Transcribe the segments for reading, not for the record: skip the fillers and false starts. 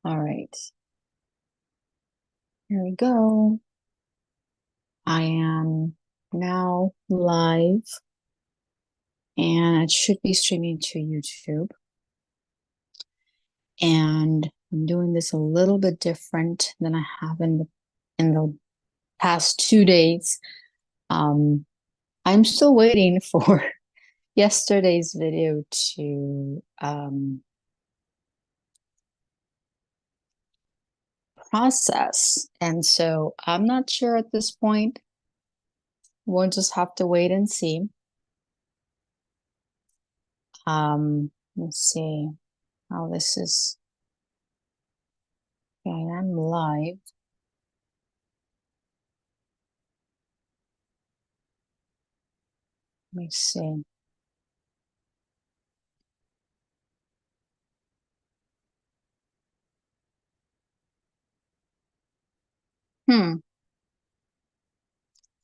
All right, here we go. I am now live and it should be streaming to YouTube. And I'm doing this a little bit different than I have in the past 2 days. I'm still waiting for yesterday's video to process. And so I'm not sure at this point. We'll just have to wait and see. Let's see how this is. Okay, I'm live. Let me see.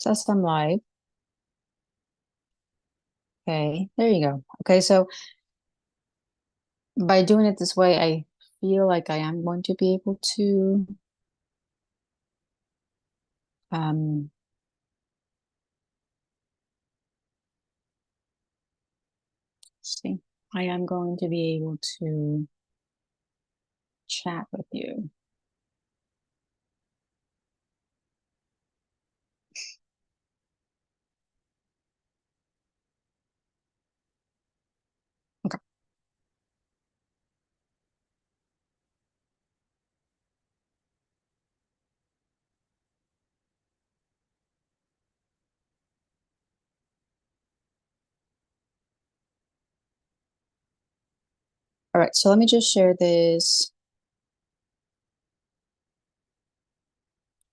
Says I'm live. Okay, there you go. Okay, so by doing it this way, I feel like I am going to be able to um see. I am going to be able to chat with you. Okay. All right, so let me just share this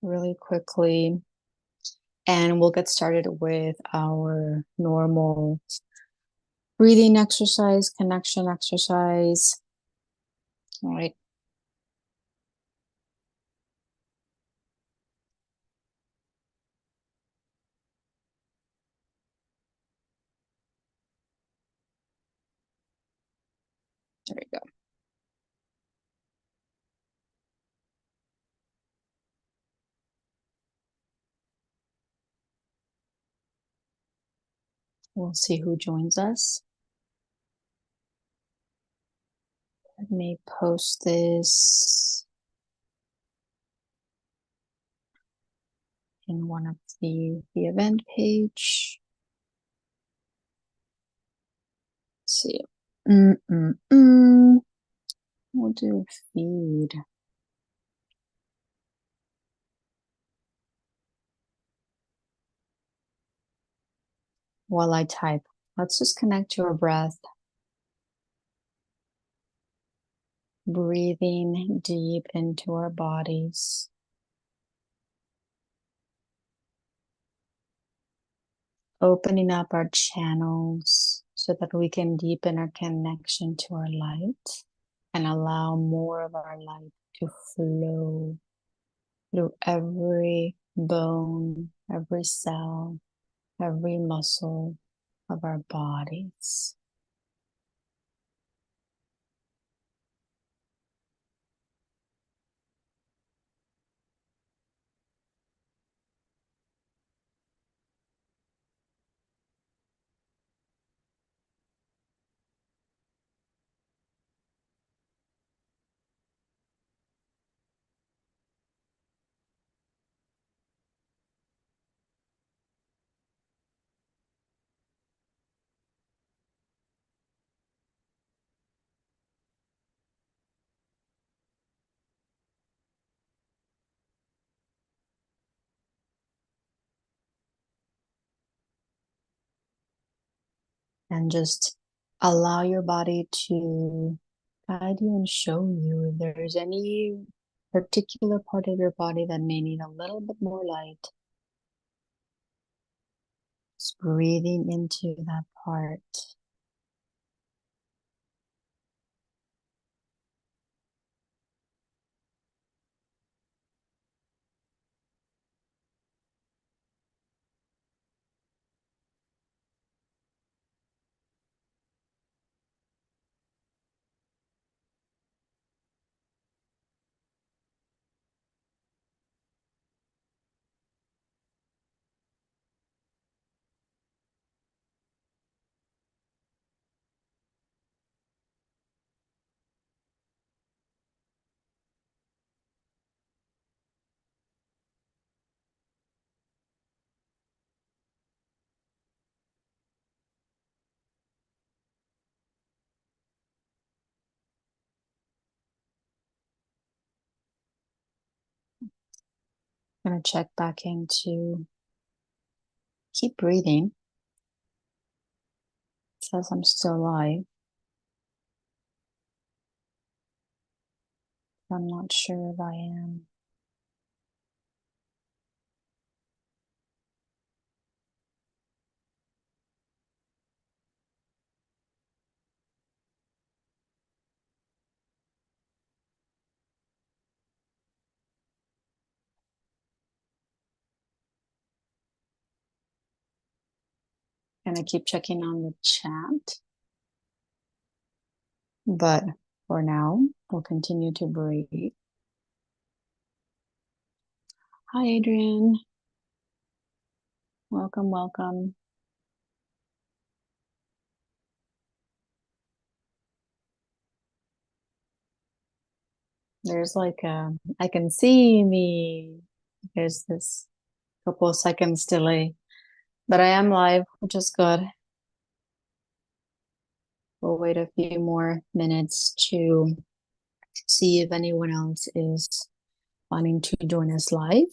really quickly and we'll get started with our normal breathing exercise, connection exercise. All right. There we go. We'll see who joins us. Let me post this in one of the event page. Let's see. We'll do feed. While I type, let's just connect to our breath. Breathing deep into our bodies. Opening up our channels so that we can deepen our connection to our light and allow more of our light to flow through every bone, every cell, every muscle of our bodies. And just allow your body to guide you and show you if there's any particular part of your body that may need a little bit more light. Just breathing into that part. I'm gonna check back into keep breathing. It says I'm still alive. I'm not sure if I am. Gonna keep checking on the chat. But for now, we'll continue to breathe. Hi, Adrian. Welcome, welcome. There's like I can see me. There's this couple of seconds delay, but I am live, which is good. We'll wait a few more minutes to see if anyone else is wanting to join us live.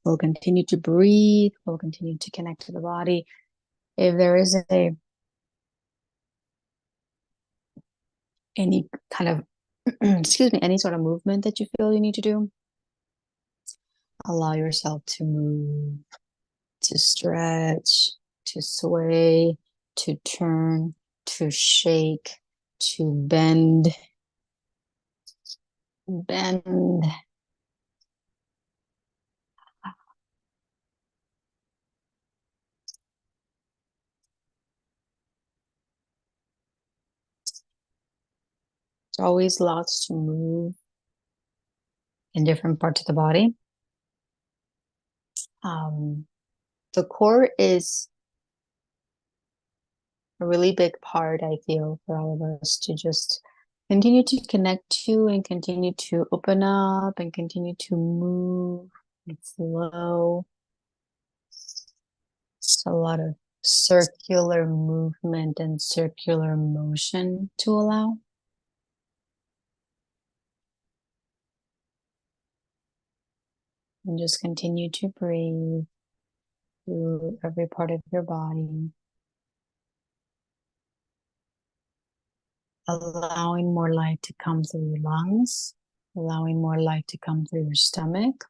We'll continue to breathe. We'll continue to connect to the body. If there is any kind of excuse me, any sort of movement that you feel you need to do, allow yourself to move, to stretch, to sway, to turn, to shake, to bend. There's always lots to move in different parts of the body. The core is a really big part, I feel, for all of us to just continue to connect to and continue to open up and continue to move and flow. It's a lot of circular movement and circular motion to allow. And just continue to breathe through every part of your body. Allowing more light to come through your lungs, allowing more light to come through your stomach,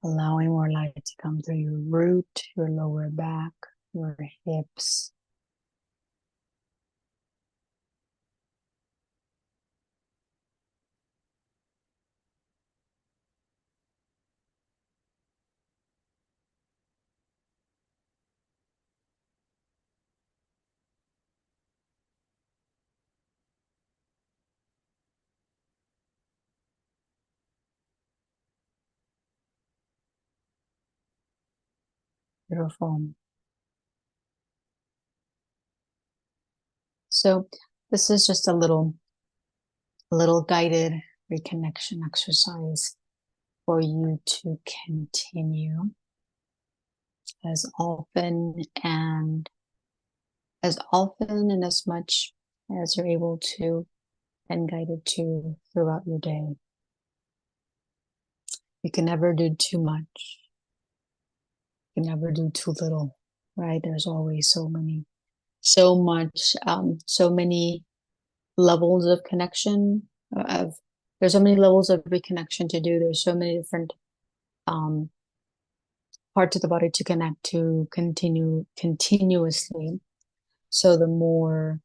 allowing more light to come through your root, your lower back, your hips. Beautiful. So this is just a little guided reconnection exercise for you to continue as often and as much as you're able to and guided to throughout your day. You can never do too much. You can never do too little, right? There's always so many levels of connection there's so many levels of reconnection to do. There's so many different parts of the body to connect to continuously. So the more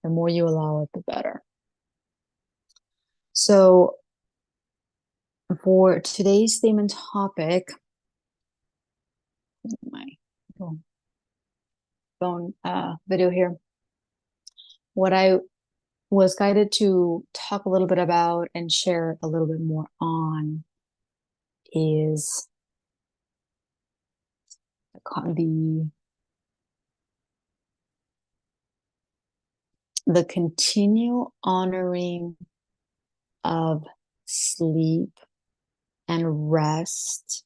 you allow it, the better. So for today's theme and topic, my phone video here, what I was guided to talk a little bit about and share a little bit more on is the continual honoring of sleep and rest,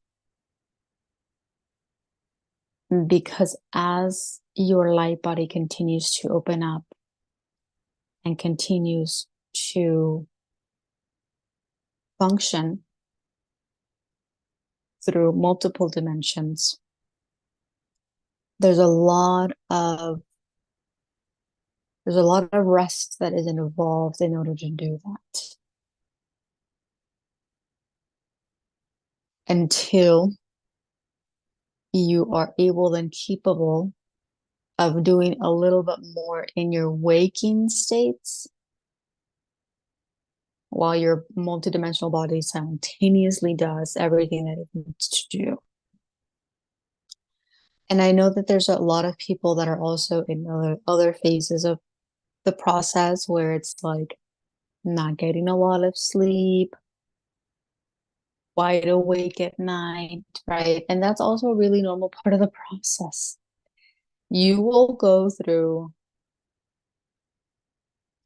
because as your light body continues to open up and continues to function through multiple dimensions, there's a lot of rest that is involved in order to do that. Until you are able and capable of doing a little bit more in your waking states while your multidimensional body simultaneously does everything that it needs to do. And I know that there's a lot of people that are also in other phases of the process where it's like not getting a lot of sleep, wide awake at night, right? And that's also a really normal part of the process. You will go through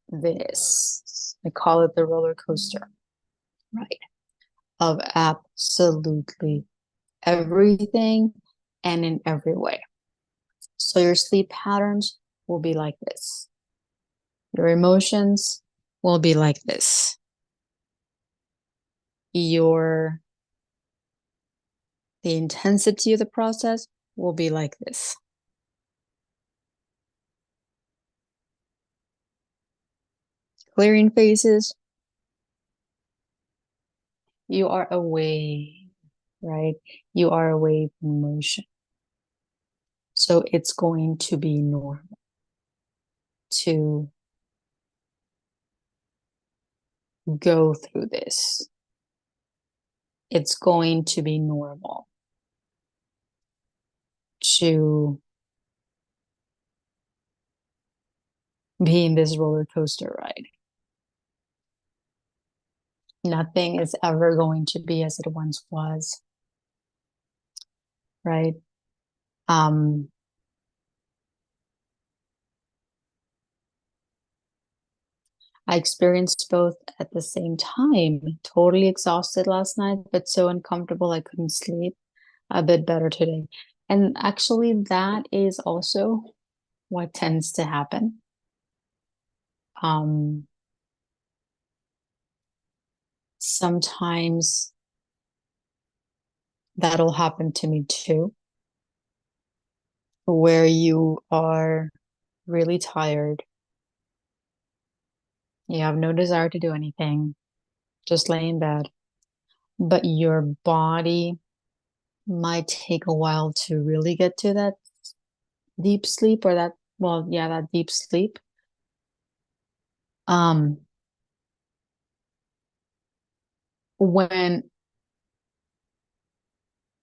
this, I call it the roller coaster, right? Of absolutely everything and in every way. So your sleep patterns will be like this. Your emotions will be like this. The intensity of the process will be like this. Clearing phases, you are away, right? You are away from motion. So it's going to be normal to go through this. It's going to be normal to be in this roller coaster ride. Nothing is ever going to be as it once was, right? I experienced both at the same time. Totally exhausted last night, but so uncomfortable I couldn't sleep. A bit better today. And actually, that is also what tends to happen. Sometimes that'll happen to me too, where you are really tired. You have no desire to do anything, just lay in bed, but your body might take a while to really get to that deep sleep or that deep sleep. When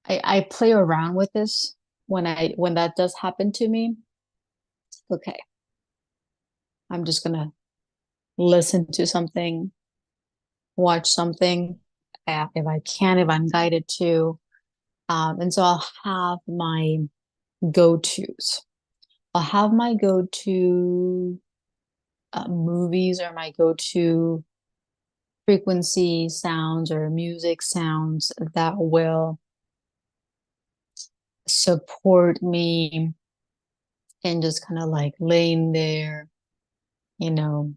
I play around with this, when that does happen to me, okay, I'm just gonna listen to something, watch something, if I can, if I'm guided to. And so I'll have my go-tos. I'll have my go-to movies or my go-to frequency sounds or music sounds that will support me in just kind of like laying there, you know,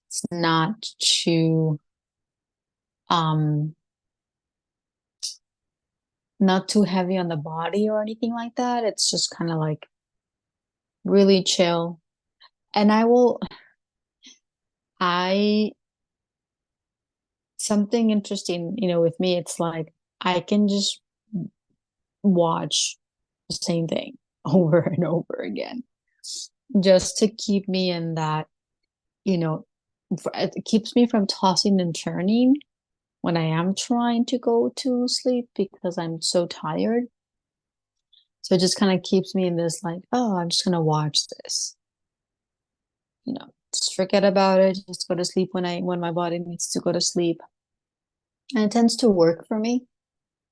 it's not too um not too heavy on the body or anything like that. It's just kind of like really chill. And I something interesting, with me, it's like I can just watch the same thing over and over again just to keep me in that, it keeps me from tossing and turning when I am trying to go to sleep because I'm so tired. So it just kind of keeps me in this like, oh, I'm just gonna watch this. Just forget about it. Just go to sleep when my body needs to go to sleep. And it tends to work for me.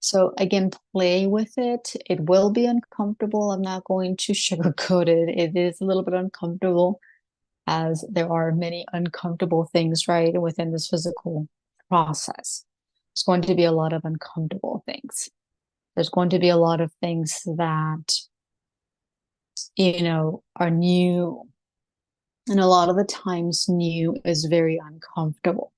So again, play with it. It will be uncomfortable. I'm not going to sugarcoat it. It is a little bit uncomfortable, as there are many uncomfortable things, right, within this physical process. There's going to be a lot of uncomfortable things. There's going to be a lot of things that, are new. And a lot of the times, new is very uncomfortable.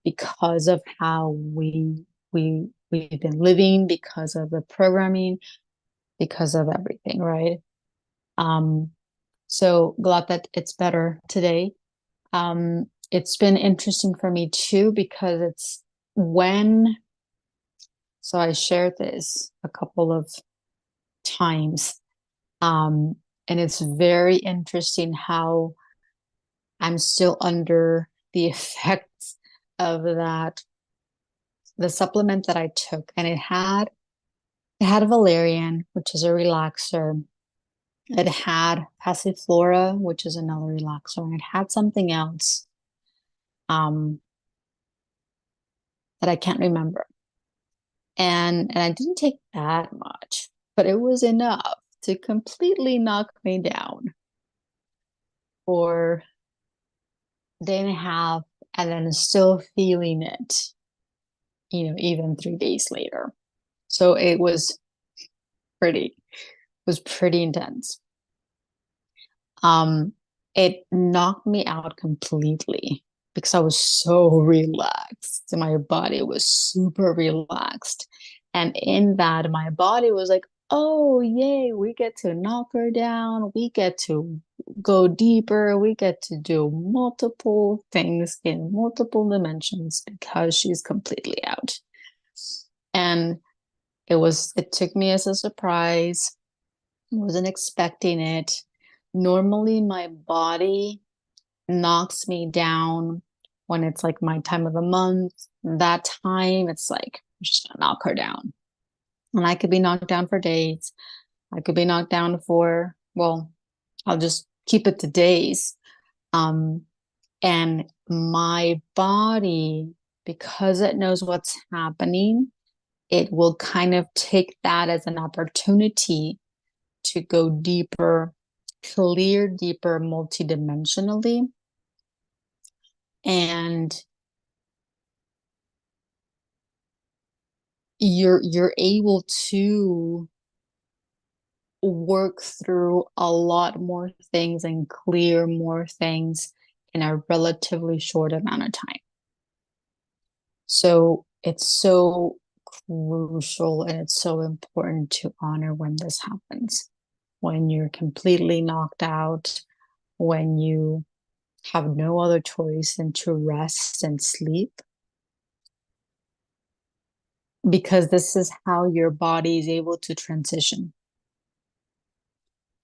because of how we've been living, because of the programming, because of everything, right? So glad that it's better today. It's been interesting for me too, because it's when, so I shared this a couple of times. And it's very interesting how I'm still under the effects of that, the supplement that I took, and it had valerian, which is a relaxer. It had passiflora, which is another relaxer, and it had something else um, that I can't remember. And I didn't take that much, but it was enough to completely knock me down for a day and a half, and then still feeling it, even 3 days later. So it was pretty intense. Um, it knocked me out completely because I was so relaxed. My body was super relaxed. And in that, my body was like, oh, yay, we get to knock her down. We get to go deeper. We get to do multiple things in multiple dimensions because she's completely out. And it took me as a surprise. I wasn't expecting it. Normally, my body knocks me down when it's like my time of the month. That time, it's like, I'm just gonna knock her down. And I could be knocked down for days. I could be knocked down for, well, I'll just keep it to days. Um, and my body, because it knows what's happening, it will kind of take that as an opportunity to go deeper, clear deeper multidimensionally. And you're able to work through a lot more things and clear more things in a relatively short amount of time. So it's so crucial and it's so important to honor when this happens, when you're completely knocked out, when you have no other choice than to rest and sleep, because this is how your body is able to transition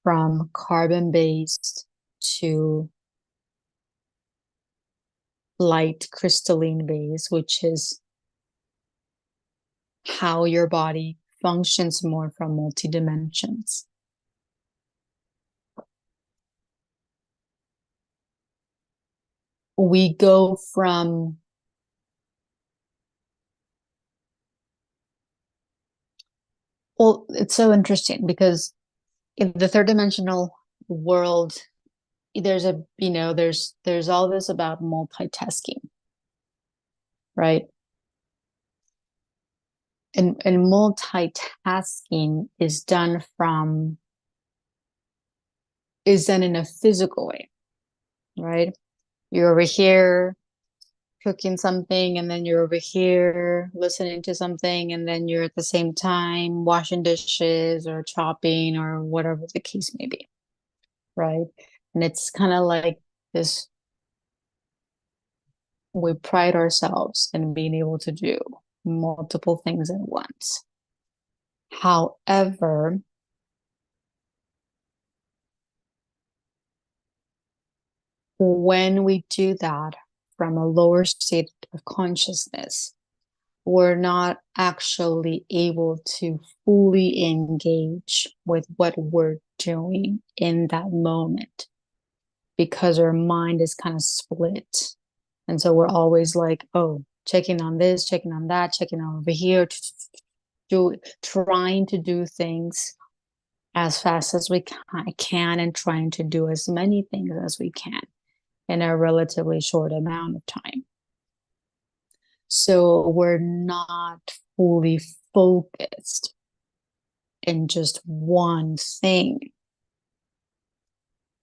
from carbon based to light crystalline base, which is how your body functions more from multi dimensions. We go from well, it's so interesting because in the third dimensional world, there's all this about multitasking, right? And multitasking is done in a physical way, right? You're over here cooking something, and then you're over here listening to something, and then you're at the same time washing dishes or chopping or whatever the case may be, right? And it's kind of like this, we pride ourselves in being able to do multiple things at once. However, when we do that from a lower state of consciousness, we're not actually able to fully engage with what we're doing in that moment because our mind is kind of split. And so we're always like, oh, checking on this, checking on that, checking on over here, trying to do things as fast as we can and trying to do as many things as we can in a relatively short amount of time. So we're not fully focused in just one thing.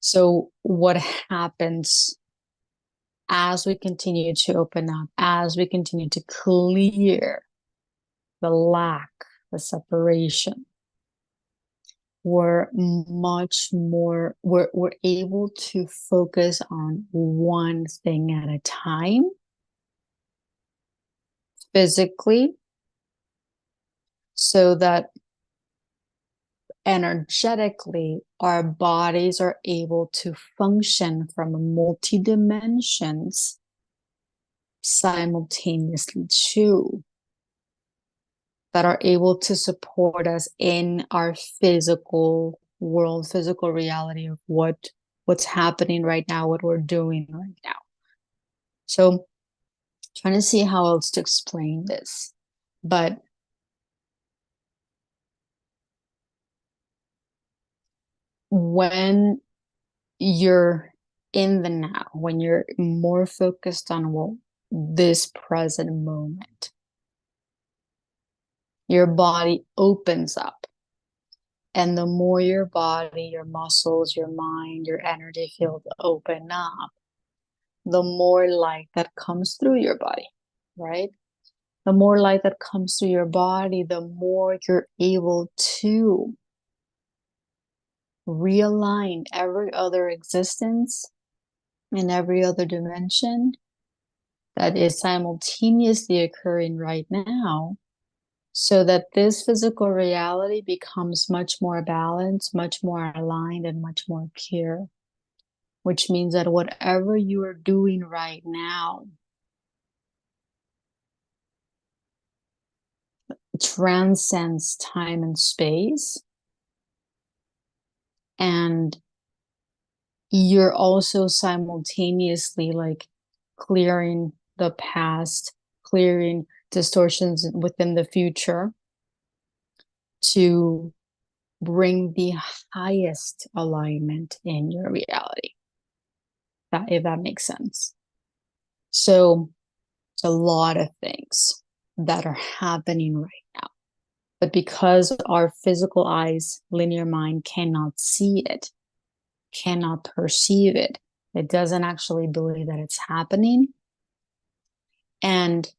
So what happens as we continue to open up, as we continue to clear the lack, the separation, we're much more, we're able to focus on one thing at a time, physically, so that energetically our bodies are able to function from multi-dimensions simultaneously too, that are able to support us in our physical world, physical reality of what's happening right now, what we're doing right now. So trying to see how else to explain this, but when you're in the now, when you're more focused on this present moment, your body opens up. And the more your body, your muscles, your mind, your energy field open up, the more light that comes through your body, right? The more light that comes through your body, the more you're able to realign every other existence in every other dimension that is simultaneously occurring right now, so that this physical reality becomes much more balanced, much more aligned, and much more pure. Which means that whatever you are doing right now transcends time and space. And you're also simultaneously like clearing the past, clearing distortions within the future to bring the highest alignment in your reality. If that makes sense. So it's a lot of things that are happening right now. But because our physical eyes, linear mind cannot see it, cannot perceive it, it doesn't actually believe that it's happening. And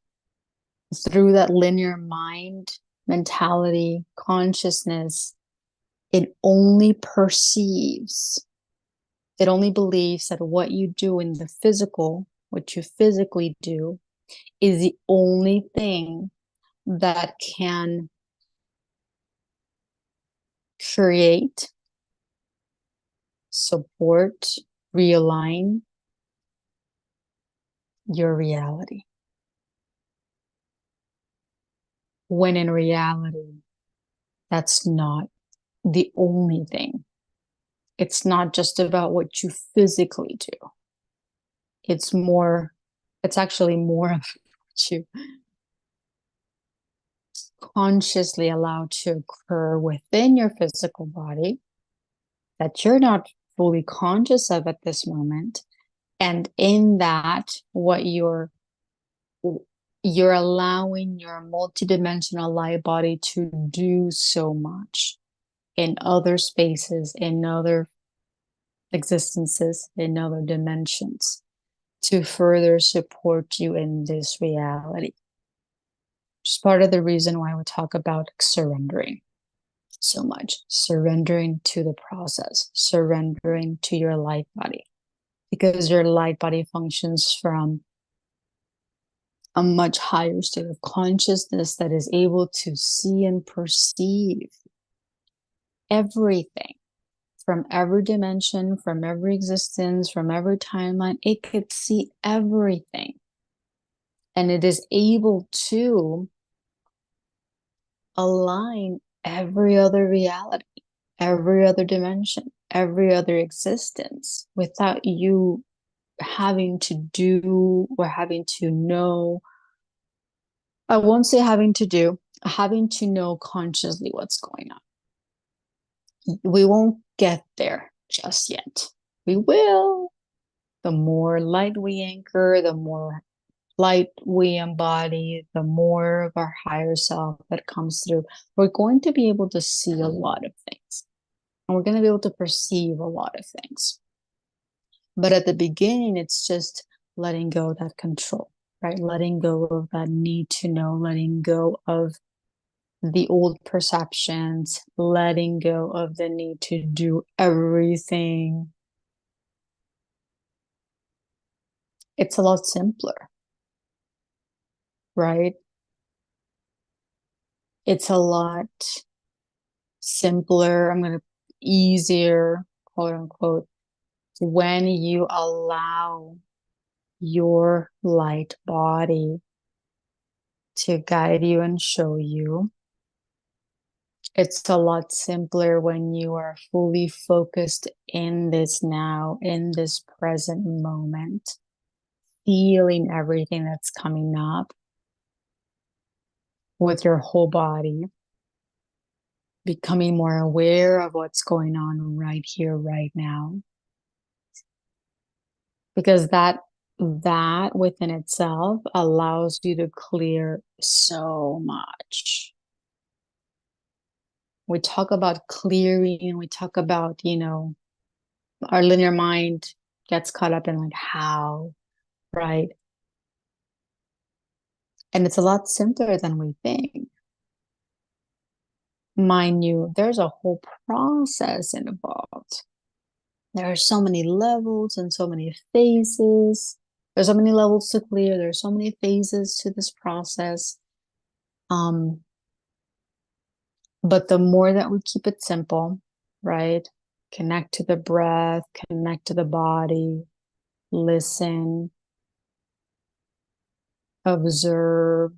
through that linear mind mentality, consciousness, it only perceives, it only believes that what you do in the physical, what you physically do, is the only thing that can create, support, realign your reality. When in reality, that's not the only thing. It's not just about what you physically do. It's actually more of what you consciously allow to occur within your physical body that you're not fully conscious of at this moment. And in that, what you're allowing your multidimensional light body to do so much in other spaces, in other existences, in other dimensions, to further support you in this reality. It's part of the reason why we talk about surrendering so much, surrendering to the process, surrendering to your light body, because your light body functions from a much higher state of consciousness that is able to see and perceive everything from every dimension, from every existence, from every timeline. It could see everything. And it is able to align every other reality, every other dimension, every other existence without you having to do or having to know. I won't say having to know consciously what's going on. We won't get there just yet. We will. The more light we anchor, the more light we embody, the more of our higher self that comes through, we're going to be able to see a lot of things. And we're going to be able to perceive a lot of things. But at the beginning, it's just letting go of that control, right? Letting go of that need to know, letting go of the old perceptions, letting go of the need to do everything. It's a lot simpler, right? It's a lot simpler. I'm going to easier, quote unquote, when you allow your light body to guide you and show you. It's a lot simpler when you are fully focused in this now, in this present moment, feeling everything that's coming up with your whole body, becoming more aware of what's going on right here, right now. Because that within itself allows you to clear so much. We talk about clearing, we talk about, our linear mind gets caught up in like how, right? And it's a lot simpler than we think. Mind you, there's a whole process involved. There are so many levels and so many phases. There's so many levels to clear. There's so many phases to this process. But the more that we keep it simple, right? Connect to the breath, connect to the body, listen, observe,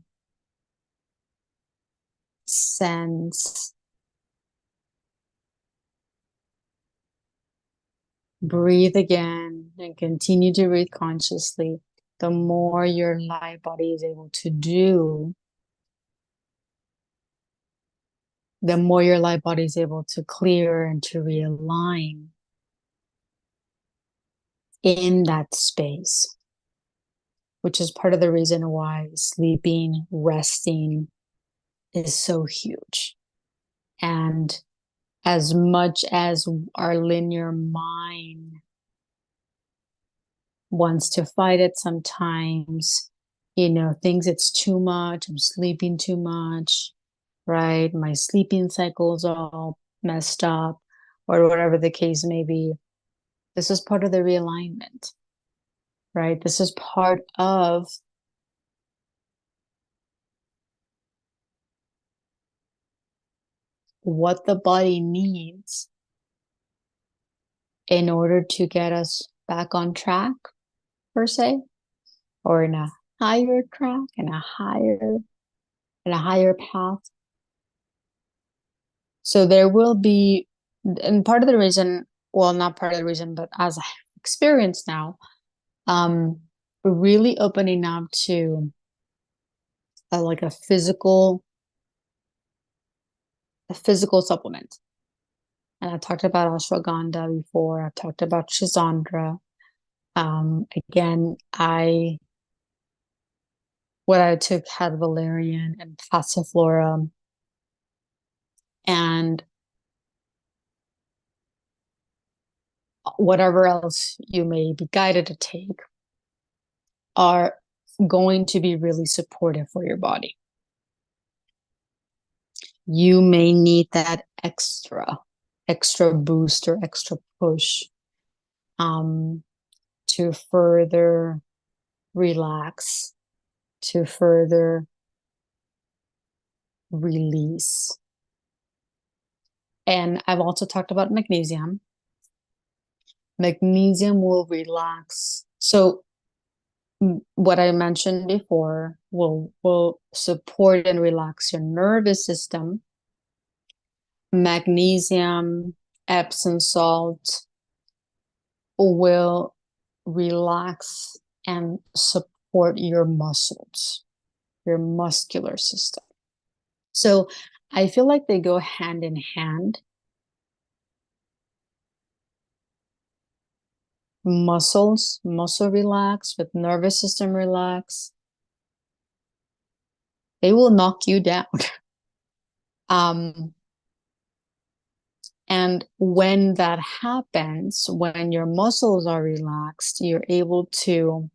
sense, breathe again, and continue to breathe consciously. The more your light body is able to do, the more your light body is able to clear and to realign in that space, which is part of the reason why sleeping, resting is so huge. And as much as our linear mind wants to fight it sometimes, thinks it's too much, I'm sleeping too much, right? My sleeping cycle's all messed up, or whatever the case may be. This is part of the realignment, right? This is part of what the body needs in order to get us back on track, per se, or in a higher track, in a higher path. So there will be, and part of the reason, well, not part of the reason, but as I experience now, really opening up to like a physical supplement. And I talked about ashwagandha before. I've talked about Chisandra. Again, what I took had valerian and passiflora, and whatever else you may be guided to take are going to be really supportive for your body. You may need that extra boost or extra push to further relax, to further release. And I've also talked about magnesium. Magnesium will relax. So what I mentioned before will support and relax your nervous system. Magnesium, Epsom salt will relax and support your muscles, your muscular system. So I feel like they go hand in hand. Muscle relax with nervous system relax. They will knock you down. And when that happens, when your muscles are relaxed, you're able to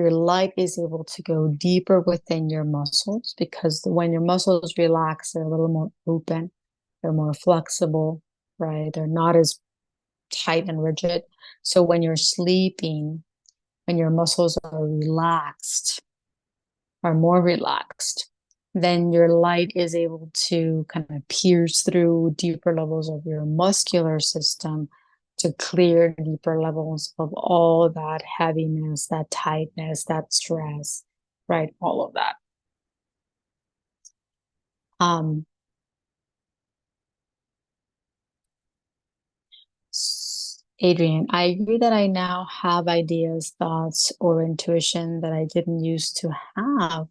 your light is able to go deeper within your muscles, because when your muscles relax, they're a little more open, they're more flexible, right? They're not as tight and rigid. So when you're sleeping, when your muscles are relaxed, are more relaxed, then your light is able to kind of pierce through deeper levels of your muscular system to clear deeper levels of all that heaviness, that tightness, that stress, right? All of that. Adrian, I agree that I now have ideas, thoughts, or intuition that I didn't used to have.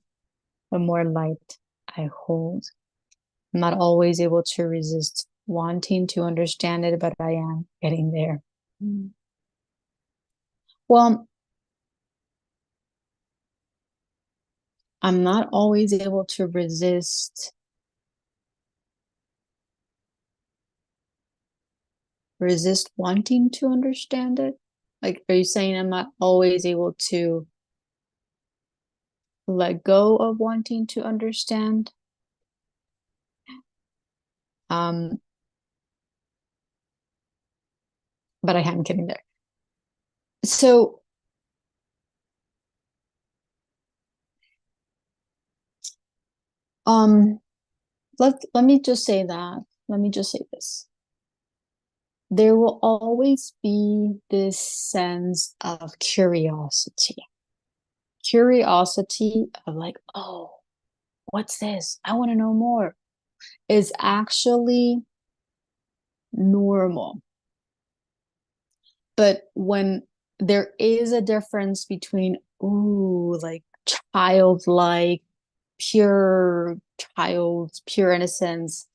The more light I hold, I'm not always able to resist wanting to understand it, but I am getting there. Well, I'm not always able to resist wanting to understand it. Like, are you saying I'm not always able to let go of wanting to understand? But I am getting there. So let me just say that. Let me just say this. There will always be this sense of curiosity. Curiosity of like, oh, what's this? I want to know more. Is actually normal. But when there is a difference between, ooh, like childlike, pure pure innocence.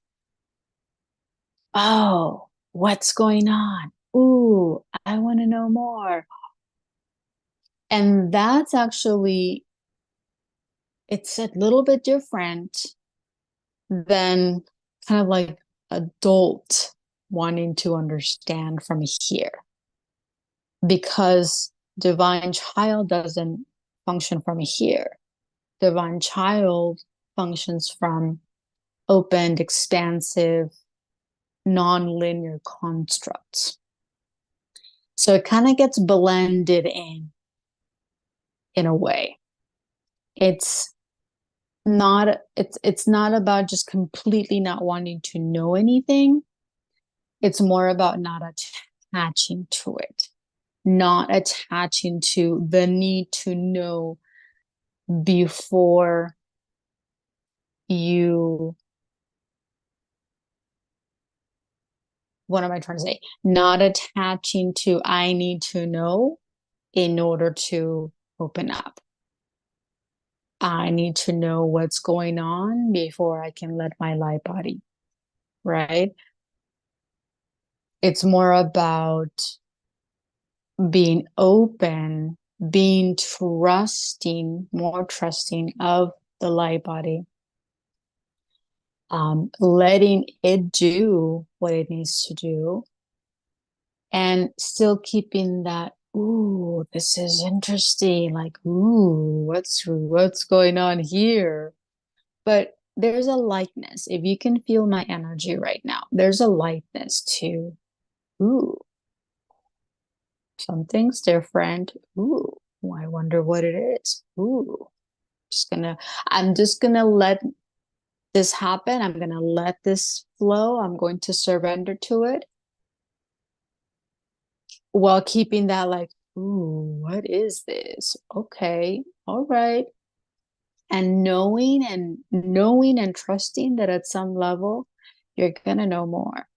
Oh, what's going on? Ooh, I want to know more. And that's actually, it's a little bit different than kind of like adult wanting to understand from here, because divine child doesn't function from here. Divine child functions from opened, expansive, non-linear constructs. So it kind of gets blended in a way. It's not about just completely not wanting to know anything. It's more about not attaching to it, not attaching to the need to know before you, what am I trying to say? Not attaching to I need to know in order to open up. I need to know what's going on before I can let my light body, right? It's more about being open, being trusting, more trusting of the light body, letting it do what it needs to do, and still keeping that, ooh, this is interesting, like, ooh, what's going on here? But there's a lightness. If you can feel my energy right now, there's a lightness to, ooh, something's different. Ooh, I wonder what it is. Ooh, I'm just gonna let this happen. I'm gonna let this flow. I'm going to surrender to it while keeping that like, ooh, what is this? Okay, all right. And knowing and trusting that at some level you're gonna know more.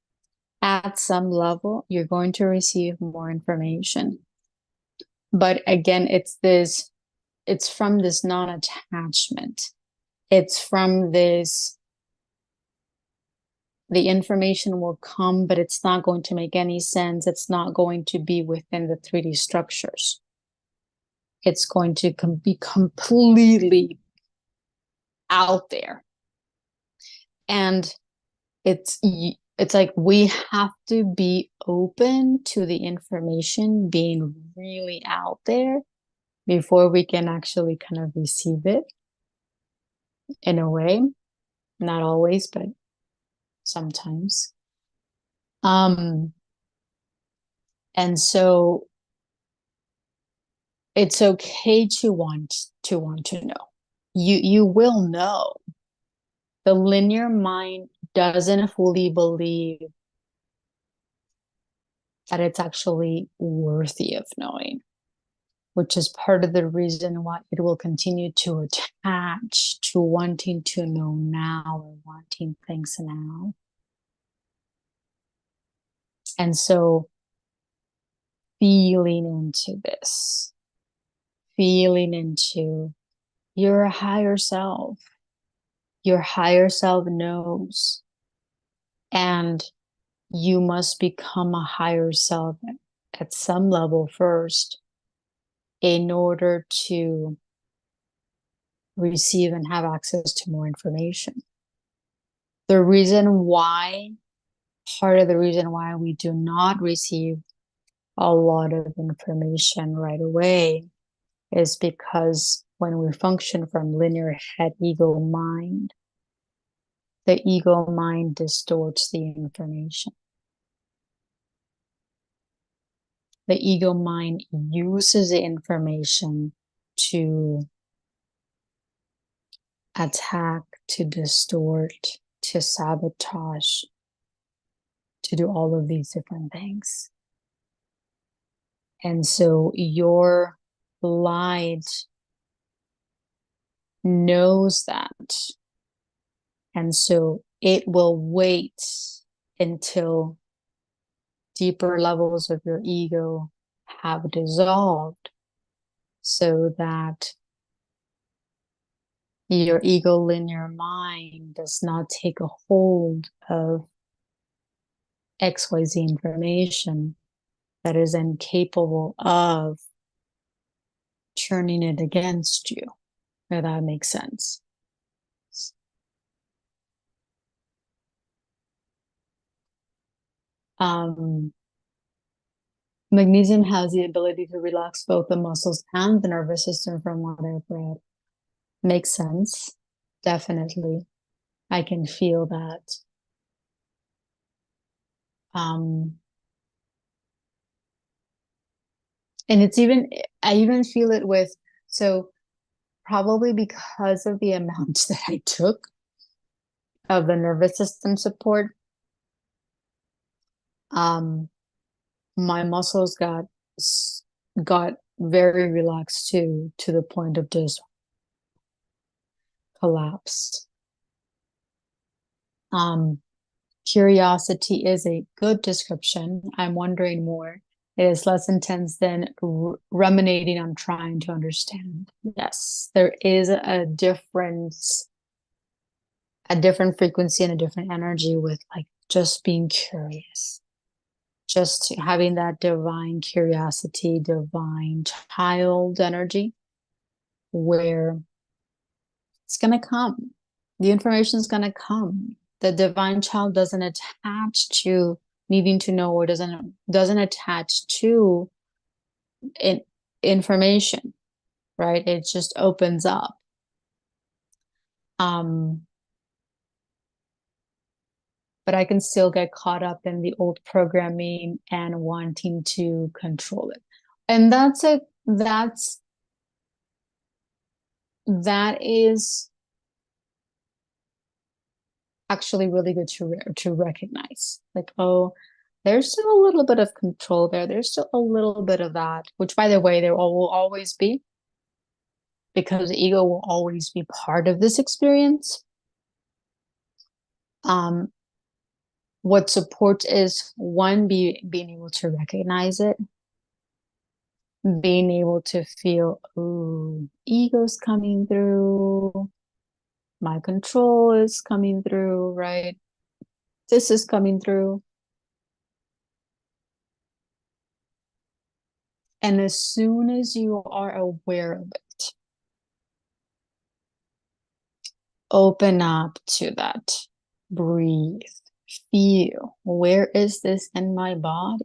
At some level, you're going to receive more information. But again, it's from this non-attachment. It's from this, the information will come, but it's not going to make any sense. It's not going to be within the 3D structures. It's going to be completely out there. And it's like we have to be open to the information being really out there before we can actually kind of receive it in a way. Not always, but sometimes. And so it's okay to want to know. You will know. The linear mind doesn't fully believe that it's actually worthy of knowing, which is part of the reason why it will continue to attach to wanting to know now or wanting things now. And so feeling into this, feeling into your higher self. Your higher self knows, and you must become a higher self at some level first in order to receive and have access to more information. The reason why, part of the reason why we do not receive a lot of information right away is because when we function from linear head, ego, mind, the ego mind distorts the information. The ego mind uses the information to attack, to distort, to sabotage, to do all of these different things. And so your light knows that. And so it will wait until deeper levels of your ego have dissolved so that your ego linear mind does not take a hold of XYZ information that is incapable of turning it against you, if that makes sense. Magnesium has the ability to relax both the muscles and the nervous system from what I've read. Makes sense. Definitely. I can feel that. And it's even, I even feel it with, so probably because of the amount that I took of the nervous system support, my muscles got very relaxed too, to the point of just collapse. Curiosity is a good description. I'm wondering more. It is less intense than ruminating on trying to understand. Yes, there is a difference, a different frequency and a different energy with like just being curious, just having that divine curiosity, divine child energy, where it's going to come. The information is going to come. The divine child doesn't attach to needing to know, or doesn't attach to information, right? It just opens up. But I can still get caught up in the old programming and wanting to control it. And that is actually really good to recognize. Like, oh, there's still a little bit of control there. There's still a little bit of that, which, by the way, there will always be, because the ego will always be part of this experience. What supports is, one, being able to recognize it, being able to feel, ooh, ego's coming through, my control is coming through, right? This is coming through. And as soon as you are aware of it, open up to that. Breathe. Feel. Where is this in my body?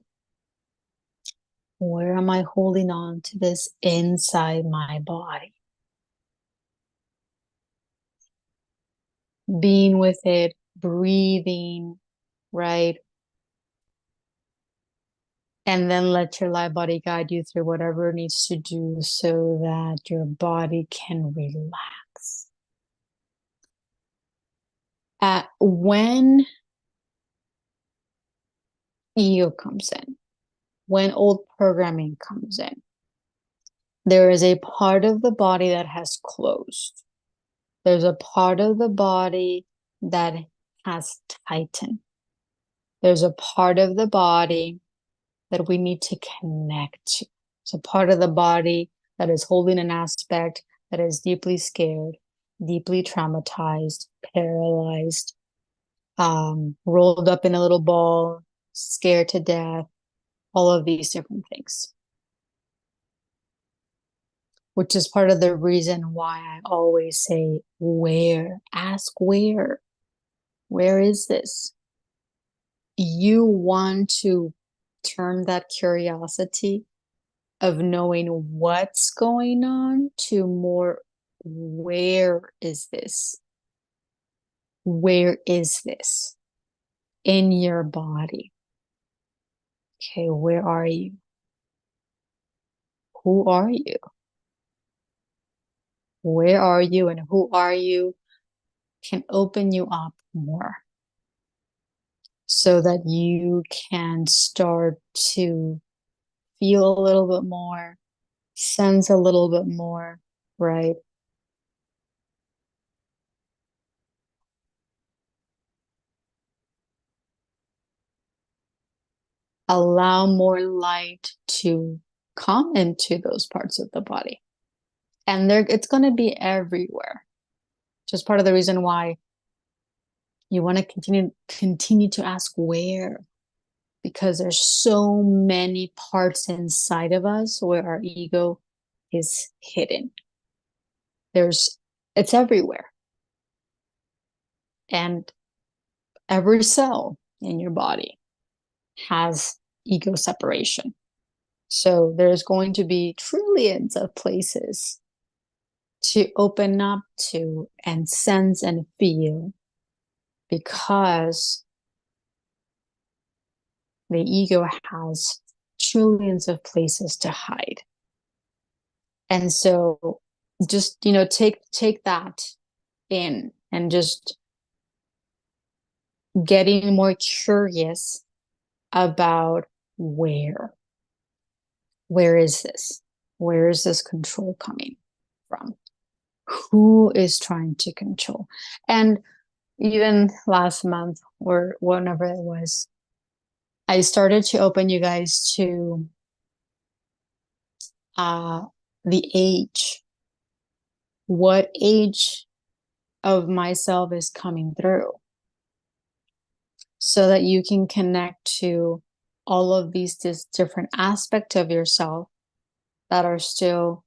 Where am I holding on to this inside my body? Being with it, breathing, right? And then let your light body guide you through whatever it needs to do so that your body can relax. When ego comes in, when old programming comes in, there is a part of the body that has closed. There's a part of the body that has tightened. There's a part of the body that we need to connect to. It's a part of the body that is holding an aspect that is deeply scared, deeply traumatized, paralyzed, rolled up in a little ball, scared to death, all of these different things. Which is part of the reason why I always say, where? Ask where. Where is this? You want to turn that curiosity of knowing what's going on to more, where is this? Where is this in your body? Okay, where are you? Who are you? Where are you and who are you can open you up more so that you can start to feel a little bit more, sense a little bit more, right? Allow more light to come into those parts of the body. And it's going to be everywhere. Just part of the reason why you want to continue to ask where, because there's so many parts inside of us where our ego is hidden. It's everywhere. And every cell in your body has ego separation. So there's going to be trillions of places to open up to and sense and feel, because the ego has trillions of places to hide. And so just, take that in and just getting more curious about where is this? Where is this control coming from? Who is trying to control? And even last month or whenever it was, I started to open you guys to the age. What age of myself is coming through, so that you can connect to all of these different aspects of yourself that are still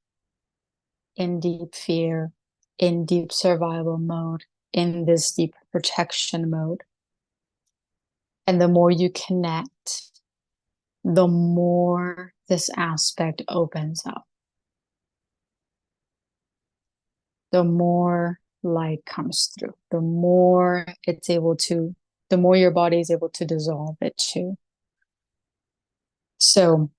in deep fear, in deep survival mode, in this deep protection mode. And the more you connect, the more this aspect opens up. The more light comes through, the more your body is able to dissolve it too. So,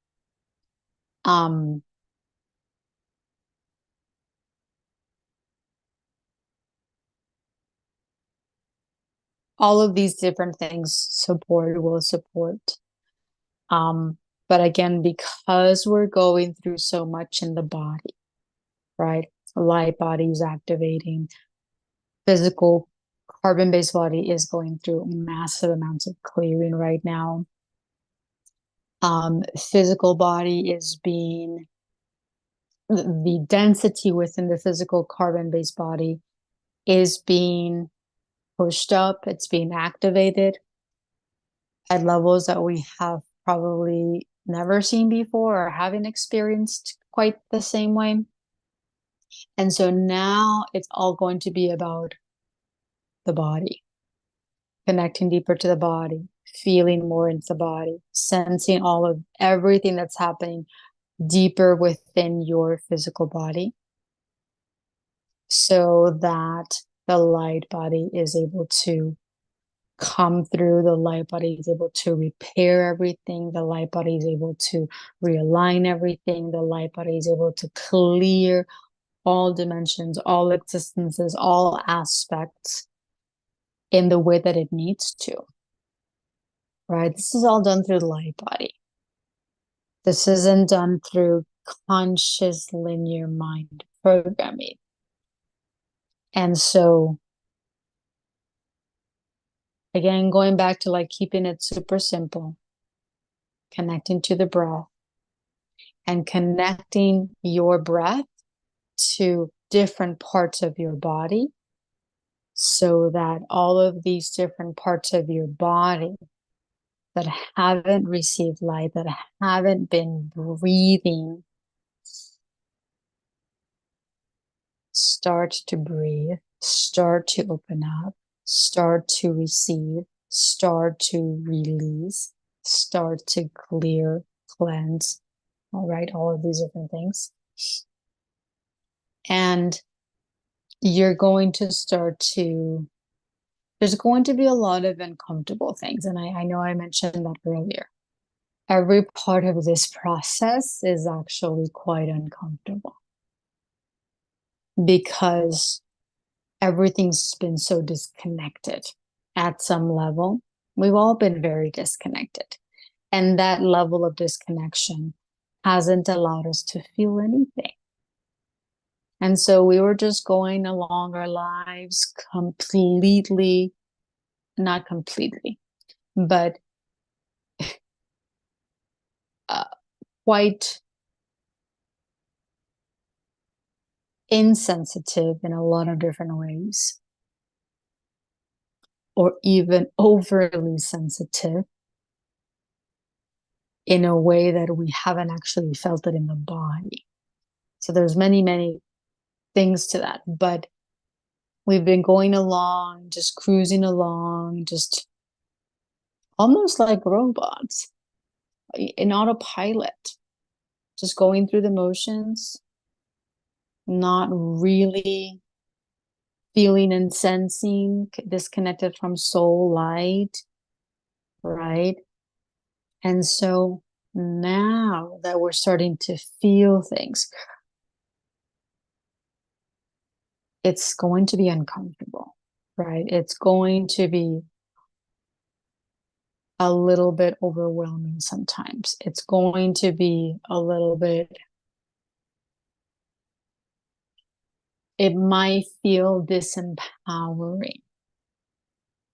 all of these different things will support. But again, because we're going through so much in the body, right? Light body is activating. Physical carbon-based body is going through massive amounts of clearing right now. Physical body is the density within the physical carbon-based body is being pushed up. It's being activated at levels that we have probably never seen before or haven't experienced quite the same way. And so now it's all going to be about the body, connecting deeper to the body, feeling more into the body, sensing all of everything that's happening deeper within your physical body, so that the light body is able to come through. The light body is able to repair everything. The light body is able to realign everything. The light body is able to clear all dimensions, all existences, all aspects in the way that it needs to, right? This is all done through the light body. This isn't done through conscious linear mind programming. And so, again, going back to like keeping it super simple, connecting to the breath, and connecting your breath to different parts of your body, so that all of these different parts of your body that haven't received light, that haven't been breathing, start to breathe, start to open up, start to receive, start to release, start to clear, cleanse, all right, all of these different things. And you're going to start to, there's going to be a lot of uncomfortable things. And I know I mentioned that earlier. Every part of this process is actually quite uncomfortable, because everything's been so disconnected at some level. We've all been very disconnected. And that level of disconnection hasn't allowed us to feel anything. And so we were just going along our lives completely, not completely, but quite insensitive in a lot of different ways, or even overly sensitive in a way that we haven't actually felt it in the body. So there's many, many things to that, but we've been going along, just cruising along, just almost like robots in autopilot, just going through the motions, not really feeling and sensing, disconnected from soul light, right? And so now that we're starting to feel things, it's going to be uncomfortable, right? It's going to be a little bit overwhelming sometimes. It's going to be a little bit, it might feel disempowering,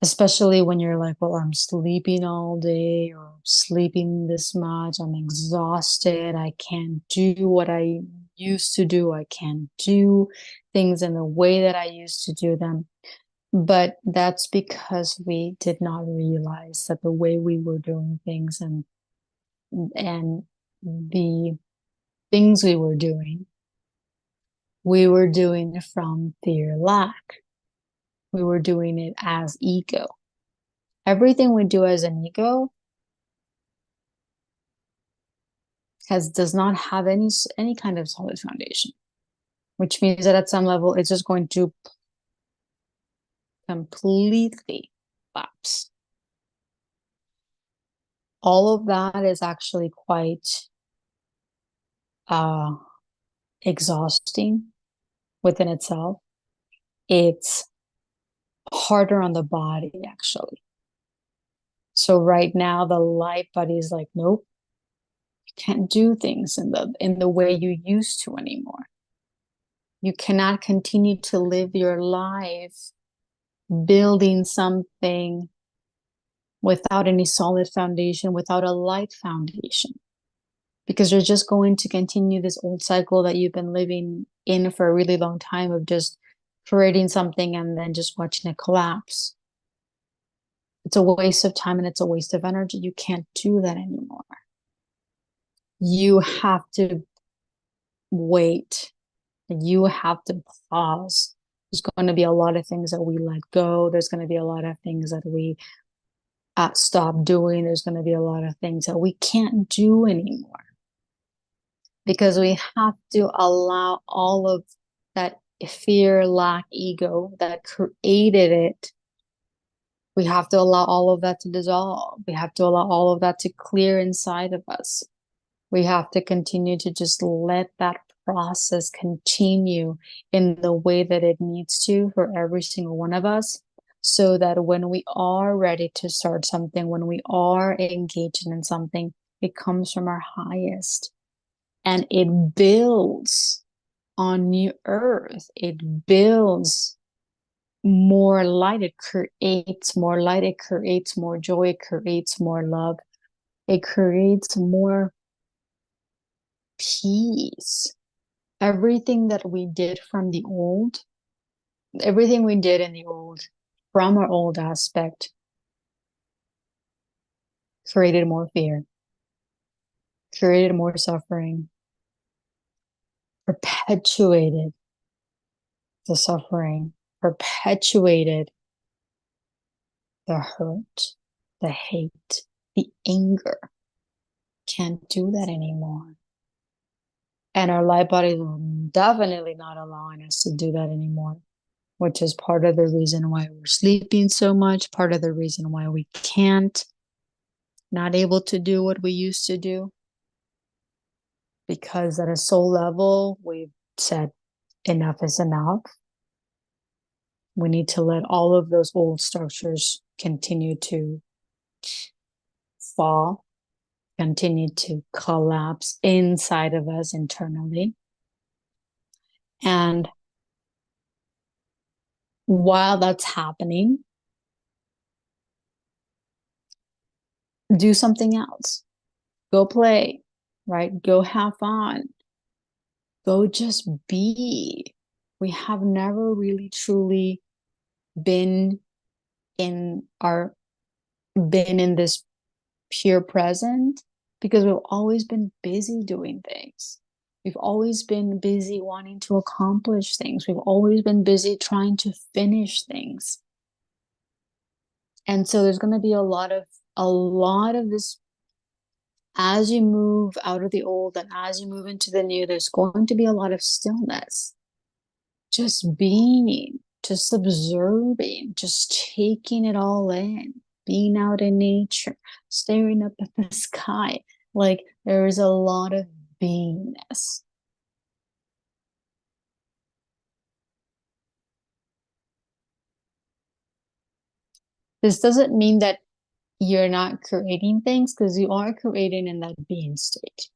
especially when you're like, well, I'm sleeping all day, or sleeping this much, I'm exhausted, I can't do what I used to do, I can't do things in the way that I used to do them. But that's because we did not realize that the way we were doing things, and the things we were doing from fear, lack. We were doing it as ego. Everything we do as an ego does not have any kind of solid foundation, which means that at some level it's just going to completely collapse. All of that is actually quite exhausting within itself. It's harder on the body, actually. So right now the light body is like, nope, you can't do things in the way you used to anymore. You cannot continue to live your life building something without any solid foundation, without a light foundation, because you're just going to continue this old cycle that you've been living in for a really long time, of just creating something and then just watching it collapse. It's a waste of time and it's a waste of energy. You can't do that anymore. You have to wait. You have to pause. There's going to be a lot of things that we let go. There's going to be a lot of things that we stop doing. There's going to be a lot of things that we can't do anymore because we have to allow all of that fear, lack, ego that created it. We have to allow all of that to dissolve. We have to allow all of that to clear inside of us. We have to continue to just let that process continue in the way that it needs to for every single one of us, so that when we are ready to start something, when we are engaged in something, it comes from our highest and it builds on new earth. It builds more light. It creates more light. It creates more joy. It creates more love. It creates more peace. Everything that we did from the old, everything we did in the old, from our old aspect, created more fear, created more suffering, perpetuated the suffering, perpetuated the hurt, the hate, the anger. Can't do that anymore. And our light body is definitely not allowing us to do that anymore, which is part of the reason why we're sleeping so much, part of the reason why we can't, not able to do what we used to do. Because at a soul level, we've said enough is enough. We need to let all of those old structures continue to fall, continue to collapse inside of us internally. And while that's happening, do something else. Go play, right? Go have fun. Go just be. We have never really truly been in this pure present because we've always been busy doing things. We've always been busy wanting to accomplish things. We've always been busy trying to finish things. And so there's going to be a lot of this as you move out of the old and as you move into the new. There's going to be a lot of stillness, just being, just observing, just taking it all in, being out in nature, staring up at the sky. Like there is a lot of beingness. This doesn't mean that you're not creating things, because you are creating in that being state.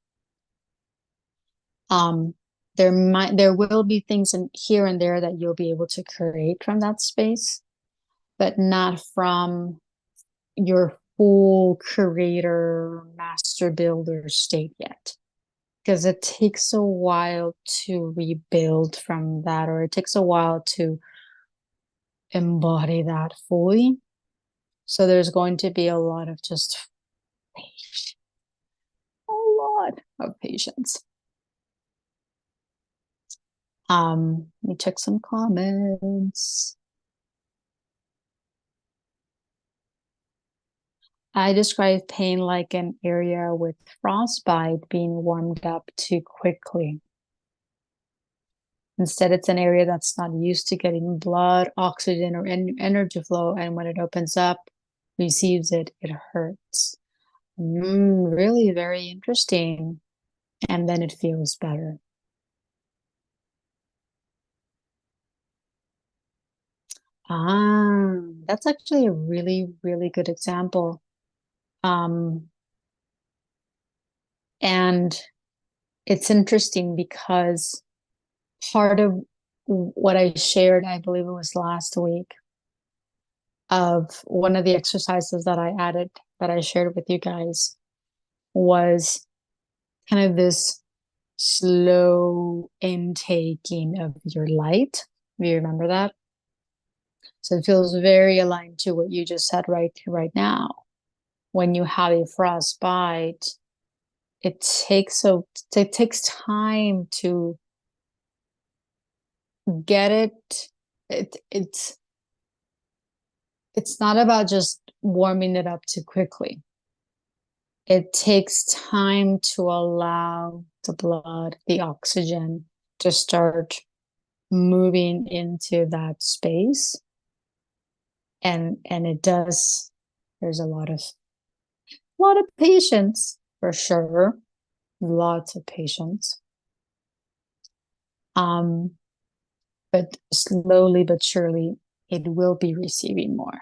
There will be things in here and there that you'll be able to create from that space, but not from your full creator, master builder state yet. Because it takes a while to rebuild from that, or it takes a while to embody that fully. So there's going to be a lot of just patience, a lot of patience. Let me check some comments. I describe pain like an area with frostbite being warmed up too quickly. Instead, it's an area that's not used to getting blood, oxygen, or energy flow. And when it opens up, receives it, it hurts. Really very interesting. And then it feels better. That's actually a really, really good example. And it's interesting because part of what I shared, I believe it was last week, of one of the exercises that I added, that I shared with you guys, was kind of this slow intaking of your light. Do you remember that? So it feels very aligned to what you just said right now. When you have a frostbite, it takes time to get it. It's not about just warming it up too quickly. It takes time to allow the blood, the oxygen, to start moving into that space. And it does, there's a lot of patience for sure. Lots of patience. But slowly but surely it will be receiving more.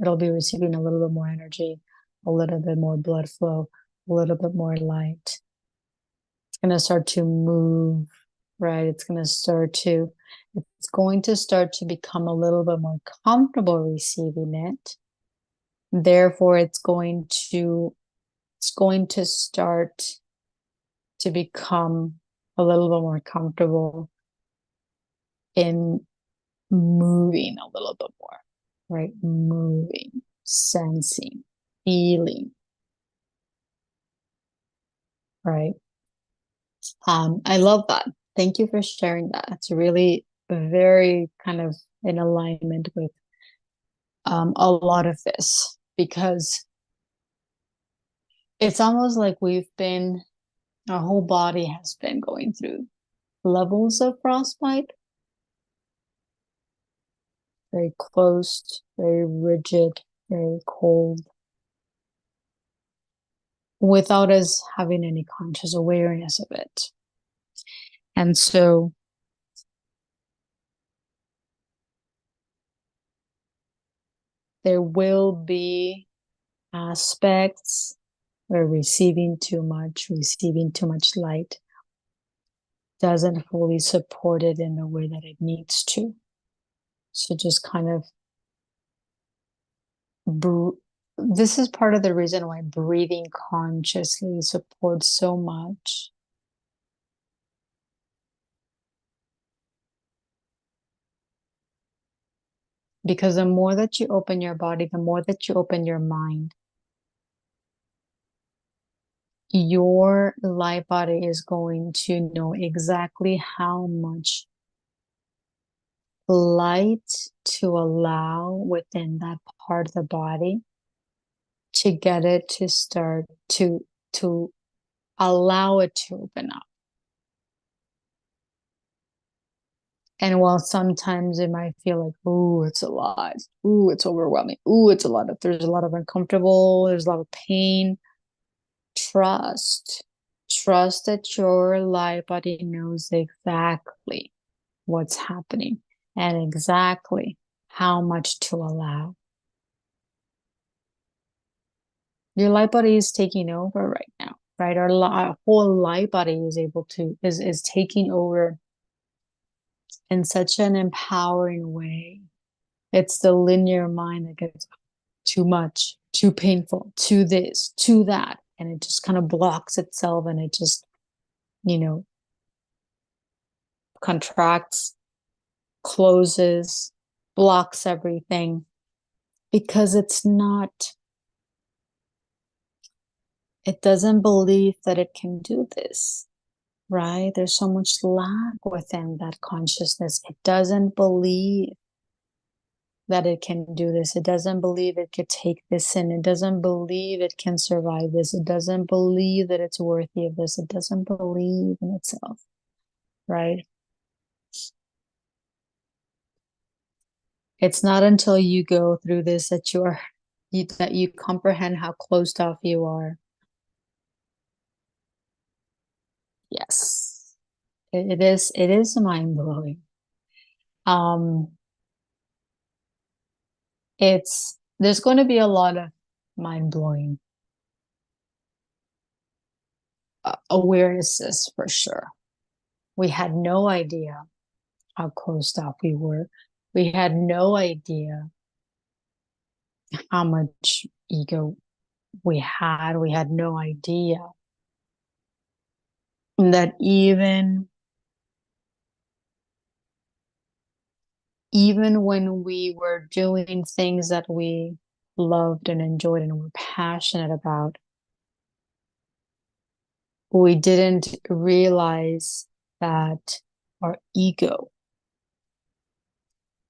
It'll be receiving a little bit more energy, a little bit more blood flow, a little bit more light. It's going to start to move, right? It's going to start to become a little bit more comfortable receiving it. Therefore, it's going to start to become a little bit more comfortable in moving a little bit more, right? Moving, sensing, feeling, right? I love that. Thank you for sharing that. It's really very kind of in alignment with a lot of this, because it's almost like our whole body has been going through levels of frostbite. Very closed, very rigid, very cold, without us having any conscious awareness of it. And so there will be aspects where receiving too much light doesn't fully support it in the way that it needs to. So just kind of this is part of the reason why breathing consciously supports so much. Because the more that you open your body, the more that you open your mind, your light body is going to know exactly how much light to allow within that part of the body to get it to start to allow it to open up. And while sometimes it might feel like, oh, it's a lot, oh, it's overwhelming, oh, it's a lot of, there's a lot of uncomfortable, there's a lot of pain, trust that your light body knows exactly what's happening and exactly how much to allow. Your light body is taking over right now, right? Our whole light body is taking over in such an empowering way. It's the linear mind that gets too much, too painful, too this, too that, and it just kind of blocks itself, and it just, contracts, closes, blocks everything, because it doesn't believe that it can do this, right? There's so much lack within that consciousness. It doesn't believe that it can do this. It doesn't believe it could take this in. It doesn't believe it can survive this. It doesn't believe that it's worthy of this. It doesn't believe in itself, right? It's not until you go through this that you comprehend how closed off you are. Yes, it is mind-blowing. There's going to be a lot of mind-blowing awarenesses for sure. We had no idea how closed off we were. We had no idea how much ego we had. We had no idea that even when we were doing things that we loved and enjoyed and were passionate about, we didn't realize that our ego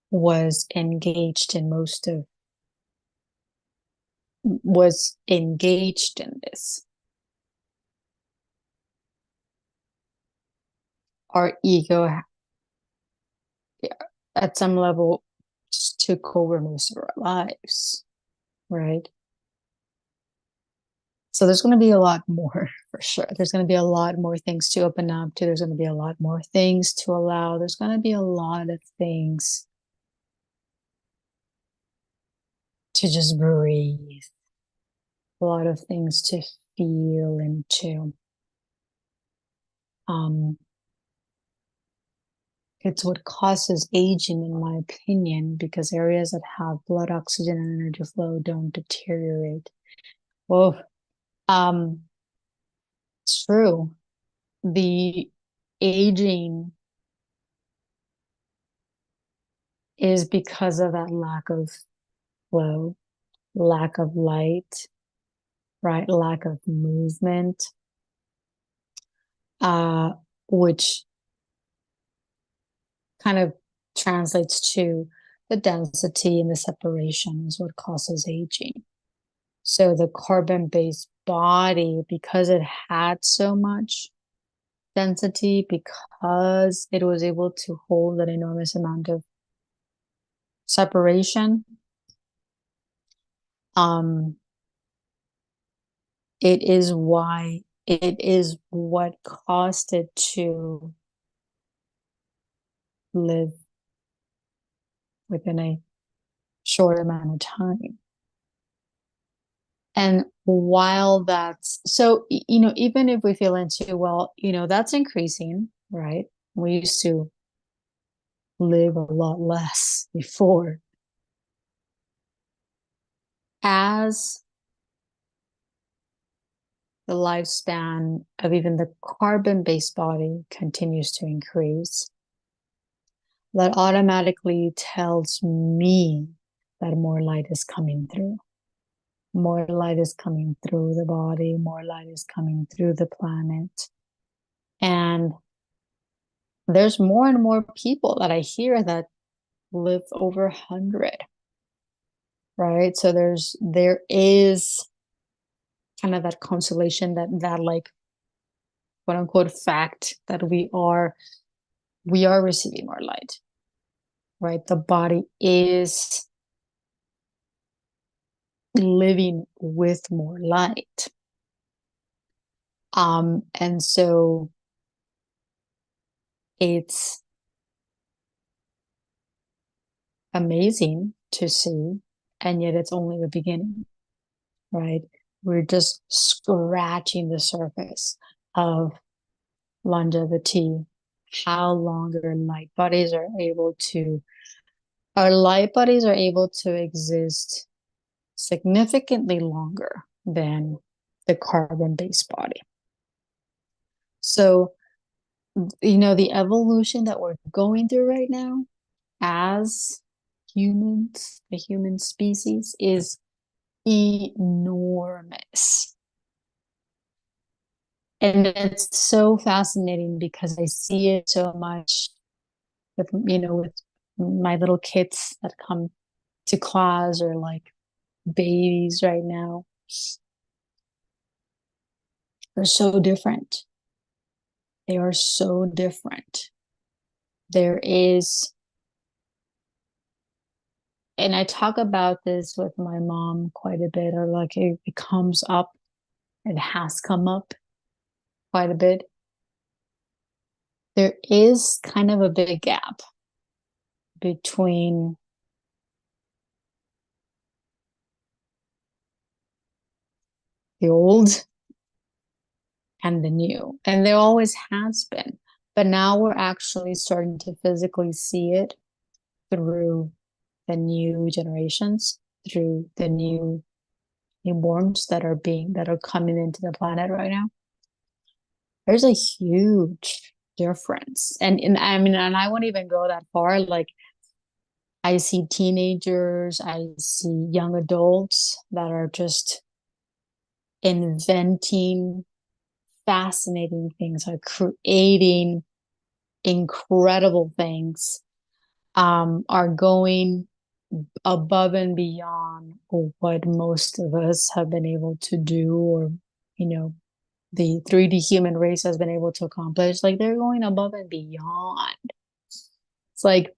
was engaged in most of was engaged in this. Our ego, at some level, just took over most of our lives, right? So there's going to be a lot more for sure. There's going to be a lot more things to open up to. There's going to be a lot more things to allow. There's going to be a lot of things to just breathe, a lot of things to feel into. It's what causes aging, in my opinion, because areas that have blood, oxygen, and energy flow don't deteriorate. Well, it's true. The aging is because of that lack of flow, lack of light, right? Lack of movement, uh, which kind of translates to the density and the separation is what causes aging. So the carbon-based body, because it had so much density, because it was able to hold an enormous amount of separation, it is what caused it to live within a short amount of time. And while that's so, even if we feel into, well, that's increasing, right? We used to live a lot less before. As the lifespan of even the carbon-based body continues to increase, that automatically tells me that more light is coming through. More light is coming through the body, more light is coming through the planet. And there's more and more people that I hear that live over 100, right? So there is kind of that consolation, that like quote unquote fact that we are receiving more light, right? The body is living with more light. And so it's amazing to see, and yet it's only the beginning, right? We're just scratching the surface of longevity, how longer light bodies are able to, our light bodies are able to exist significantly longer than the carbon-based body. So, the evolution that we're going through right now as humans, the human species, is enormous. And it's so fascinating because I see it so much with my little kids that come to class, or like babies right now. They're so different. They are so different. There is, and I talk about this with my mom quite a bit, or like it comes up, it has come up quite a bit. There is kind of a big gap between the old and the new, and there always has been, but now we're actually starting to physically see it through the new generations, through the newborns that are coming into the planet right now. There's a huge difference, and I mean, and I won't even go that far. Like, I see teenagers, I see young adults that are just inventing fascinating things, are creating incredible things, are going above and beyond what most of us have been able to do, or, the 3D human race has been able to accomplish. Like, they're going above and beyond. It's like,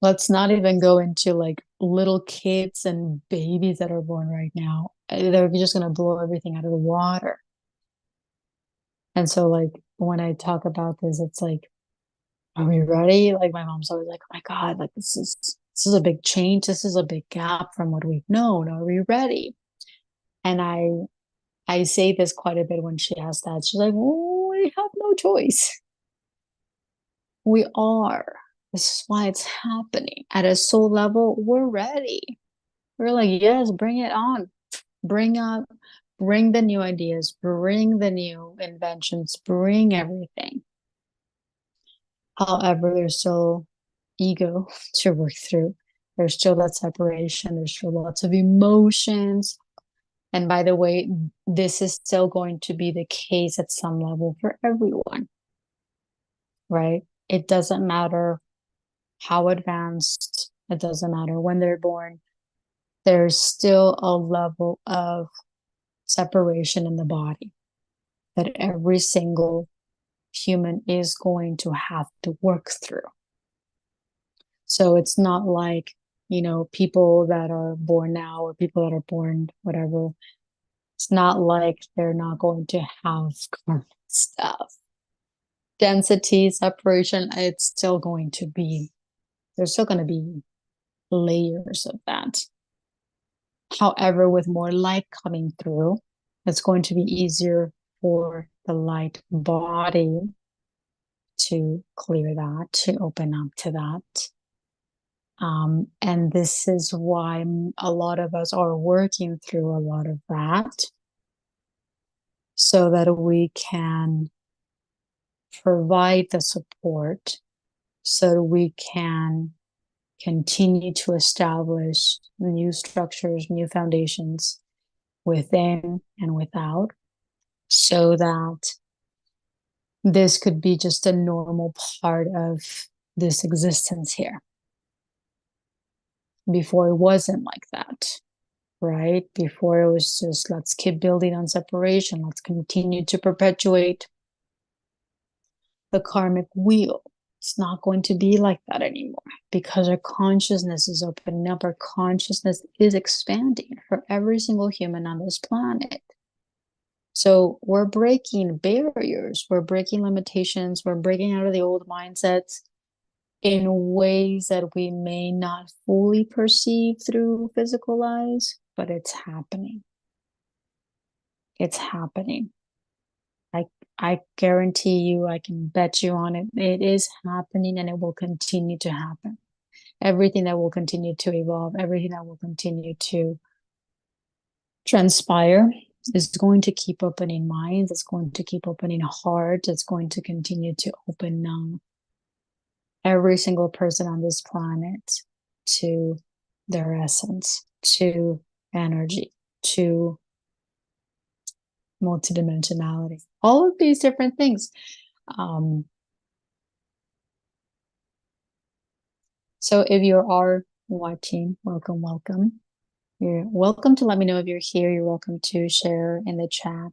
let's not even go into like little kids and babies that are born right now. They're just going to blow everything out of the water. And so, like, when I talk about this, it's like, are we ready? Like, my mom's always like, oh my God, like, this is a big change. This is a big gap from what we've known. Are we ready? And I say this quite a bit when she asks that. She's like, oh, we have no choice. We are. This is why it's happening. At a soul level, we're ready. We're like, yes, bring it on. Bring up, bring the new ideas, bring the new inventions, bring everything. However, there's still ego to work through. There's still that separation. There's still lots of emotions. And by the way, this is still going to be the case at some level for everyone, right? It doesn't matter how advanced, it doesn't matter when they're born. There's still a level of separation in the body that every single human is going to have to work through. So it's not like, people that are born now or people that are born whatever, it's not like they're not going to have karmic stuff. Density, separation, it's still going to be, there's still going to be layers of that. However, with more light coming through, it's going to be easier for the light body to clear that, to open up to that. And this is why a lot of us are working through a lot of that so that we can provide the support so that we can continue to establish new structures, new foundations within and without, so that this could be just a normal part of this existence here. Before it wasn't like that, right? Before it was just, let's keep building on separation. Let's continue to perpetuate the karmic wheel. It's not going to be like that anymore because our consciousness is opening up. Our consciousness is expanding for every single human on this planet. So we're breaking barriers, we're breaking limitations, we're breaking out of the old mindsets in ways that we may not fully perceive through physical eyes, but it's happening. It's happening. I guarantee you, I can bet you on it. It is happening and it will continue to happen. Everything that will continue to evolve, everything that will continue to transpire is going to keep opening minds. It's going to keep opening hearts. It's going to continue to open every single person on this planet to their essence, to energy, to multidimensionality, all of these different things. So if you are watching, welcome. You're welcome to let me know if you're here. You're welcome to share in the chat.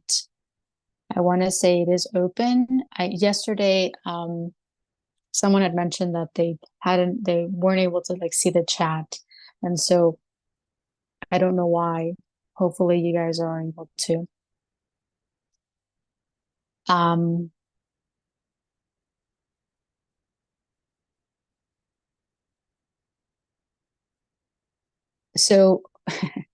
I want to say it is open. Yesterday, someone had mentioned that they weren't able to like see the chat. And so I don't know why. Hopefully you guys are able to. So I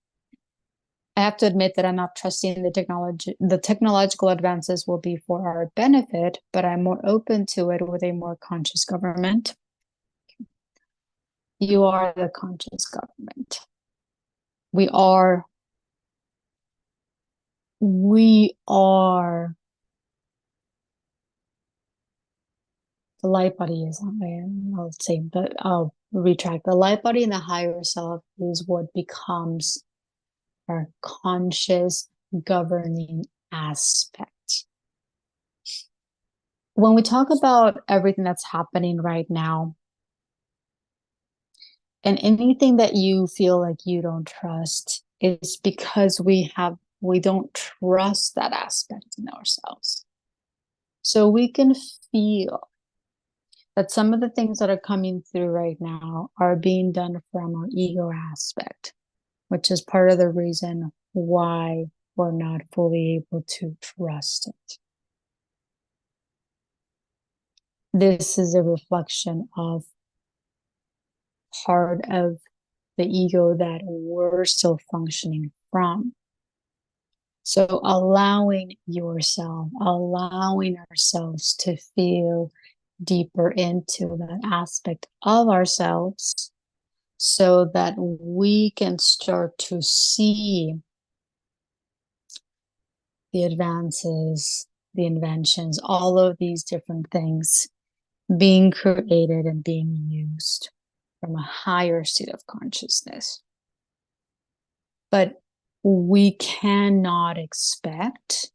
have to admit that I'm not trusting the technology. The technological advances will be for our benefit, but I'm more open to it with a more conscious government. You are the conscious government. We are the light body is I'll say, but I'll retract. The light body and the higher self is what becomes our conscious governing aspect. When we talk about everything that's happening right now, And anything that you feel like you don't trust is because we don't trust that aspect in ourselves. So we can feel that some of the things that are coming through right now are being done from our ego aspect, which is part of the reason why we're not fully able to trust it. This is a reflection of part of the ego that we're still functioning from. So allowing yourself, allowing ourselves to feel deeper into that aspect of ourselves so that we can start to see the advances, the inventions, all of these different things being created and being used from a higher state of consciousness. But we cannot expect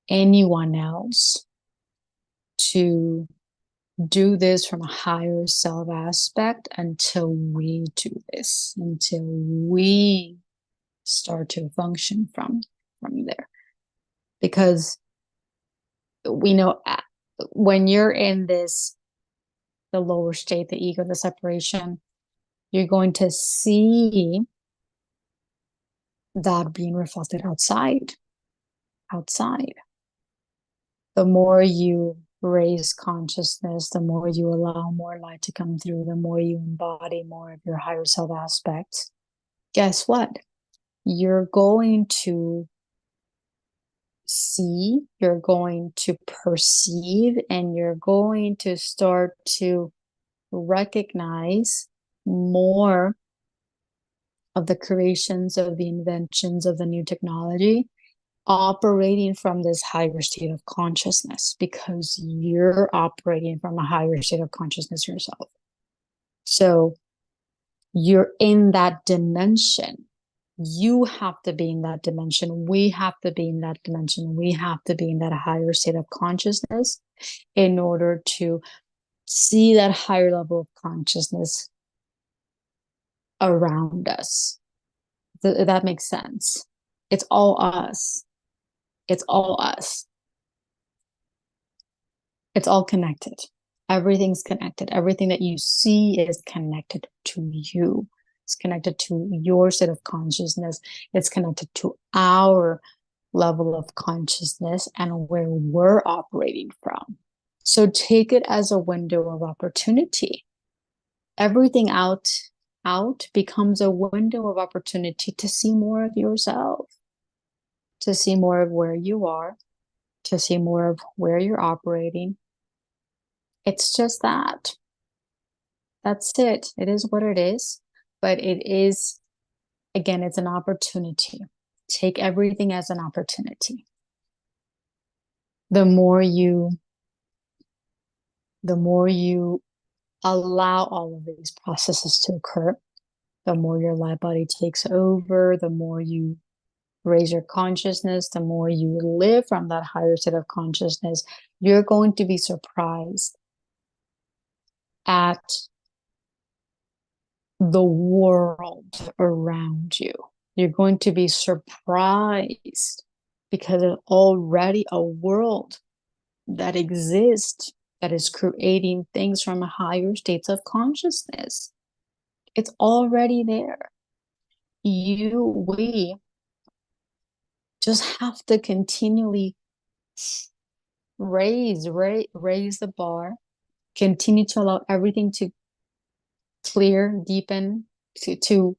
anyone else to do this from a higher self aspect until we do this, until we start to function from there. Because we know when you're in this, the lower state, the ego, the separation, you're going to see that being reflected outside. The more you raise consciousness, the more you allow more light to come through, the more you embody more of your higher self aspects. Guess what? You're going to see, you're going to perceive, and you're going to start to recognize more of the creations, of the inventions, of the new technology operating from this higher state of consciousness, because you're operating from a higher state of consciousness yourself. So you're in that dimension. You have to be in that dimension. We have to be in that dimension. We have to be in that higher state of consciousness in order to see that higher level of consciousness around us. That makes sense. It's all us. It's all us. It's all connected. Everything's connected. Everything that you see is connected to you. It's connected to your state of consciousness. It's connected to our level of consciousness and where we're operating from. So take it as a window of opportunity. Everything out becomes a window of opportunity to see more of yourself, to see more of where you are, to see more of where you're operating. It's just that. That's it. It is what it is. But it is, again, it's an opportunity. Take everything as an opportunity. The more you allow all of these processes to occur, the more your light body takes over, the more you raise your consciousness, the more you live from that higher state of consciousness, you're going to be surprised at the world around you. You're going to be surprised because there's already a world that exists that is creating things from higher states of consciousness. It's already there. We just have to continually raise the bar, continue to allow everything to clear, deepen, to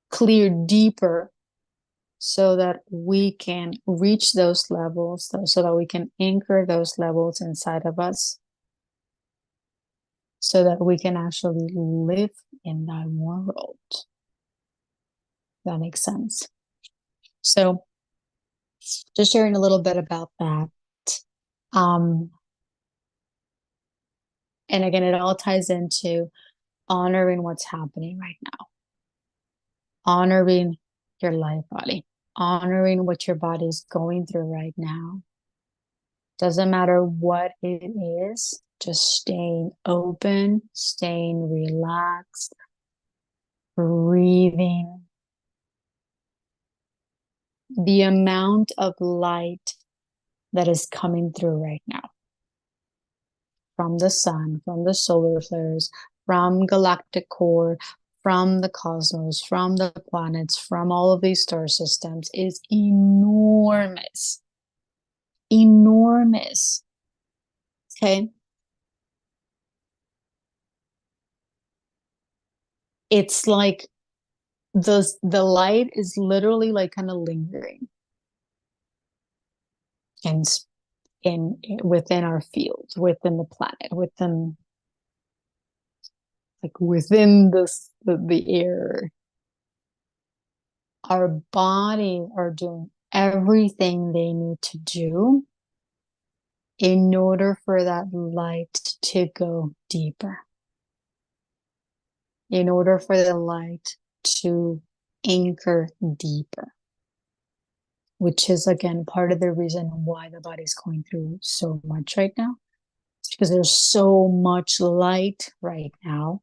clear deeper, so that we can reach those levels, so that we can anchor those levels inside of us, so that we can actually live in that world. That makes sense. So just sharing a little bit about that. And again, it all ties into honoring what's happening right now, honoring your life body, honoring what your body's going through right now. Doesn't matter what it is, just staying open, staying relaxed, breathing. The amount of light that is coming through right now from the sun, from the solar flares, from galactic core, from the cosmos, from the planets, from all of these star systems is enormous. Enormous. Okay. It's like the light is literally like kind of lingering and in within our field, within the planet, within like within the air. Our body are doing everything they need to do in order for that light to go deeper, in order for the light to anchor deeper, which is again part of the reason why the body's going through so much right now. It's because there's so much light right now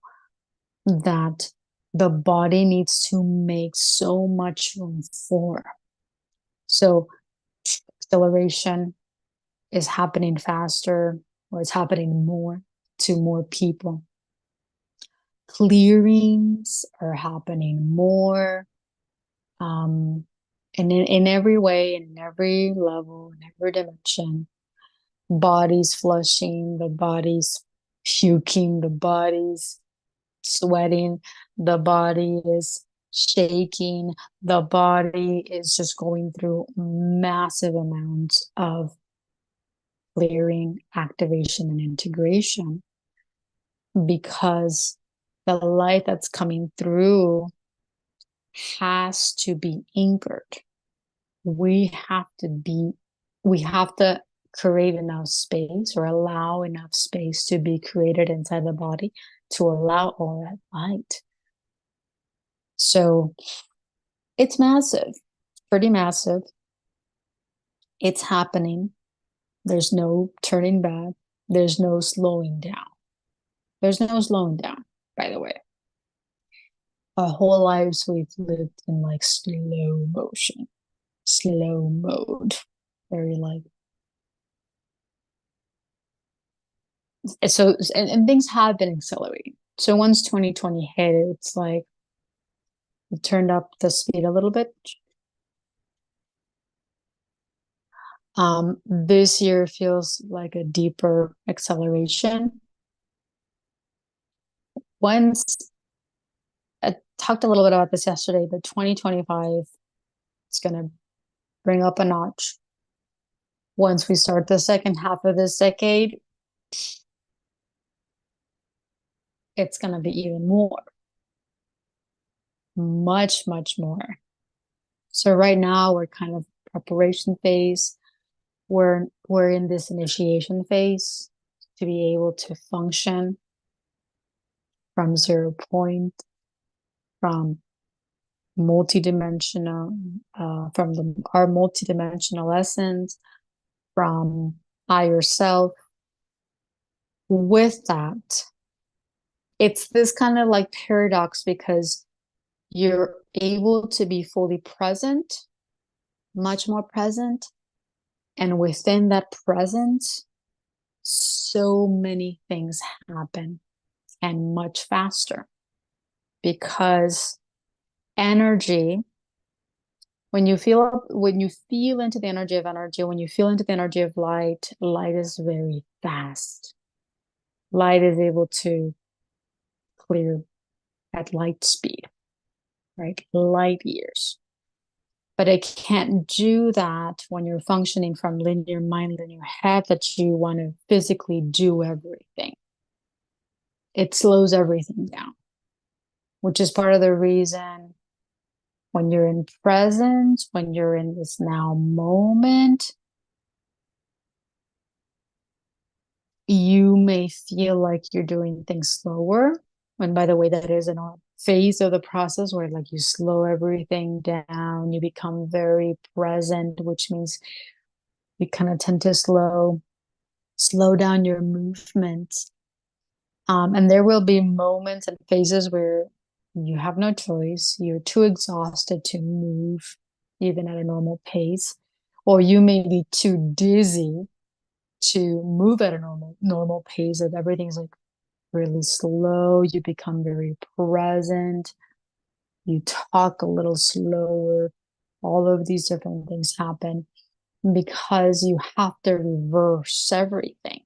that the body needs to make so much room for. So acceleration is happening faster, or it's happening more to more people. Clearings are happening more. And in every way, in every level, in every dimension, body's flushing, the body's puking, the body's sweating, the body is shaking, the body is just going through massive amounts of clearing, activation, and integration, because the light that's coming through has to be anchored. We have to create enough space, or allow enough space to be created inside the body to allow all that light. So it's massive, pretty massive. It's happening. There's no turning back. There's no slowing down. There's no slowing down, by the way. Our whole lives we've lived in like slow motion, slow mode, very like. So, and things have been accelerating. So once 2020 hit, it's like it turned up the speed a little bit. This year feels like a deeper acceleration. Once I talked a little bit about this yesterday, but 2025 is going to bring up a notch. Once we start the second half of this decade, it's going to be even more. Much, much more. So right now we're kind of preparation phase. We're in this initiation phase to be able to function from 0 point, from multidimensional, from our multidimensional essence, from higher self. With that, it's this kind of like paradox, because you're able to be fully present, much more present, and within that presence, so many things happen, and much faster, because energy, when you feel into the energy of energy, when you feel into the energy of light, light is very fast. Light is able to clear at light speed, right? Light years. But it can't do that when you're functioning from linear mind, linear head, that you want to physically do everything. It slows everything down, which is part of the reason when you're in presence, when you're in this now moment, you may feel like you're doing things slower. And by the way, that is a phase of the process where like you slow everything down, you become very present, which means you kind of tend to slow down your movements. And there will be moments and phases where You have no choice. You're too exhausted to move even at a normal pace, or you may be too dizzy to move at a normal pace, that everything's like really slow. You become very present. You talk a little slower. All of these different things happen because you have to reverse everything.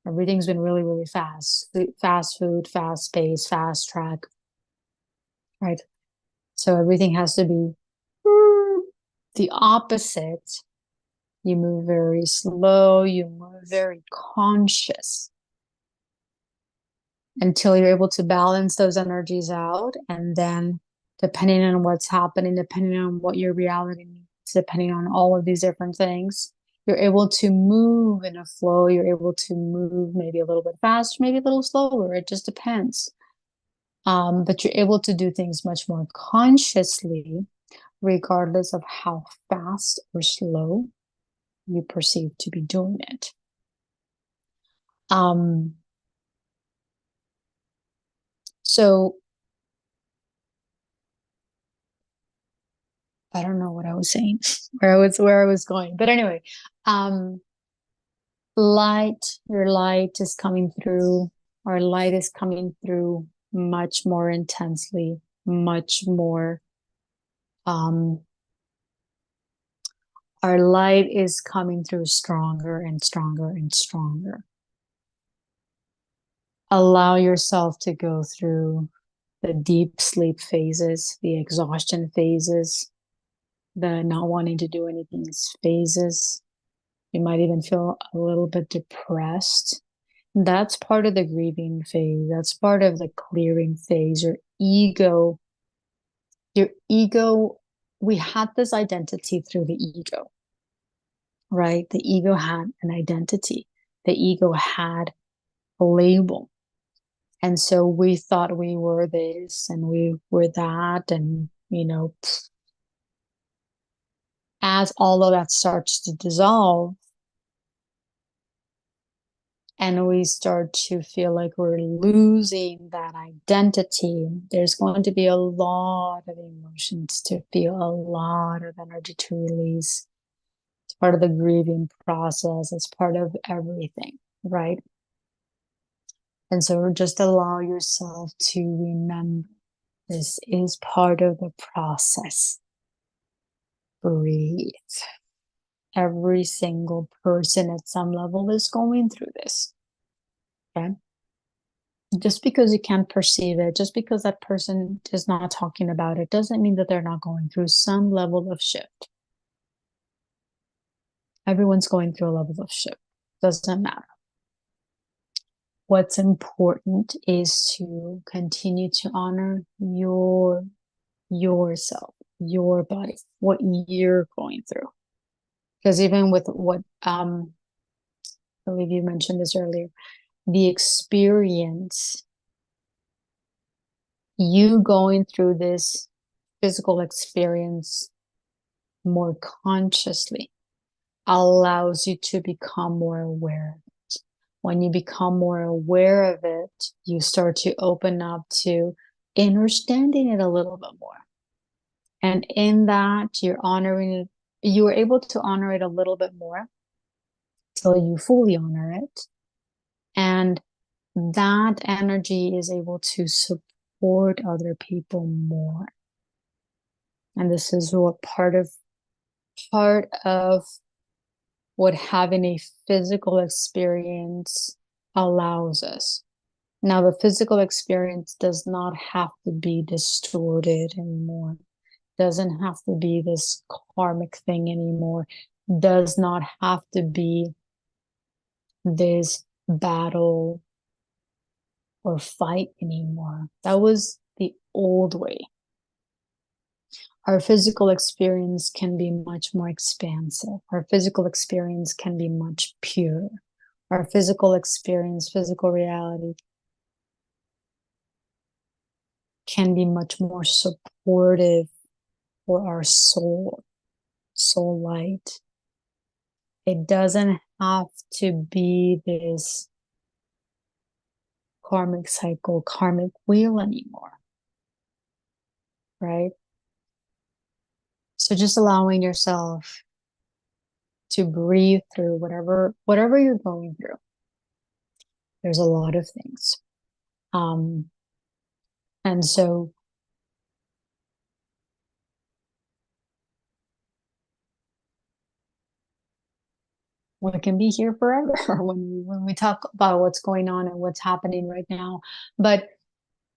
Everything's been really, really fast. Fast food, fast pace, fast track, right? So everything has to be the opposite. You move very slow, you move very conscious until you're able to balance those energies out. And then, depending on what's happening, depending on what your reality needs, depending on all of these different things, you're able to move in a flow. You're able to move maybe a little bit faster, maybe a little slower. It just depends. But you're able to do things much more consciously, regardless of how fast or slow you perceive to be doing it. So I don't know what I was saying, where I was going. But anyway, your light is coming through. Our light is coming through much more intensely, much more. Our light is coming through stronger and stronger and stronger. Allow yourself to go through the deep sleep phases, the exhaustion phases, the not wanting to do anything phases. You might even feel a little bit depressed. That's part of the grieving phase. That's part of the clearing phase. Your ego, we had this identity through the ego, right? The ego had an identity. The ego had a label. And so we thought we were this and we were that. And, as all of that starts to dissolve and we start to feel like we're losing that identity, there's going to be a lot of emotions to feel, a lot of energy to release. It's part of the grieving process. It's part of everything, right? And so just allow yourself to remember this is part of the process. Breathe. Every single person at some level is going through this. Okay? Just because you can't perceive it, just because that person is not talking about it, doesn't mean that they're not going through some level of shift. Everyone's going through a level of shift. Doesn't matter. What's important is to continue to honor yourself, your body, what you're going through. Because even with what I believe you mentioned this earlier, the experience, you going through this physical experience more consciously allows you to become more aware of it. When you become more aware of it, you start to open up to understanding it a little bit more. And in that, you're honoring it. You are able to honor it a little bit more till you fully honor it. And that energy is able to support other people more. And this is what part of what having a physical experience allows us. Now, the physical experience does not have to be distorted anymore. Doesn't have to be this karmic thing anymore. Does not have to be this battle or fight anymore. That was the old way. Our physical experience can be much more expansive. Our physical experience can be much pure. Our physical experience, physical reality can be much more supportive for our soul light. It doesn't have to be this karmic cycle, karmic wheel anymore. right? So just allowing yourself to breathe through whatever you're going through. There's a lot of things. And so we can be here forever when we talk about what's going on and what's happening right now. But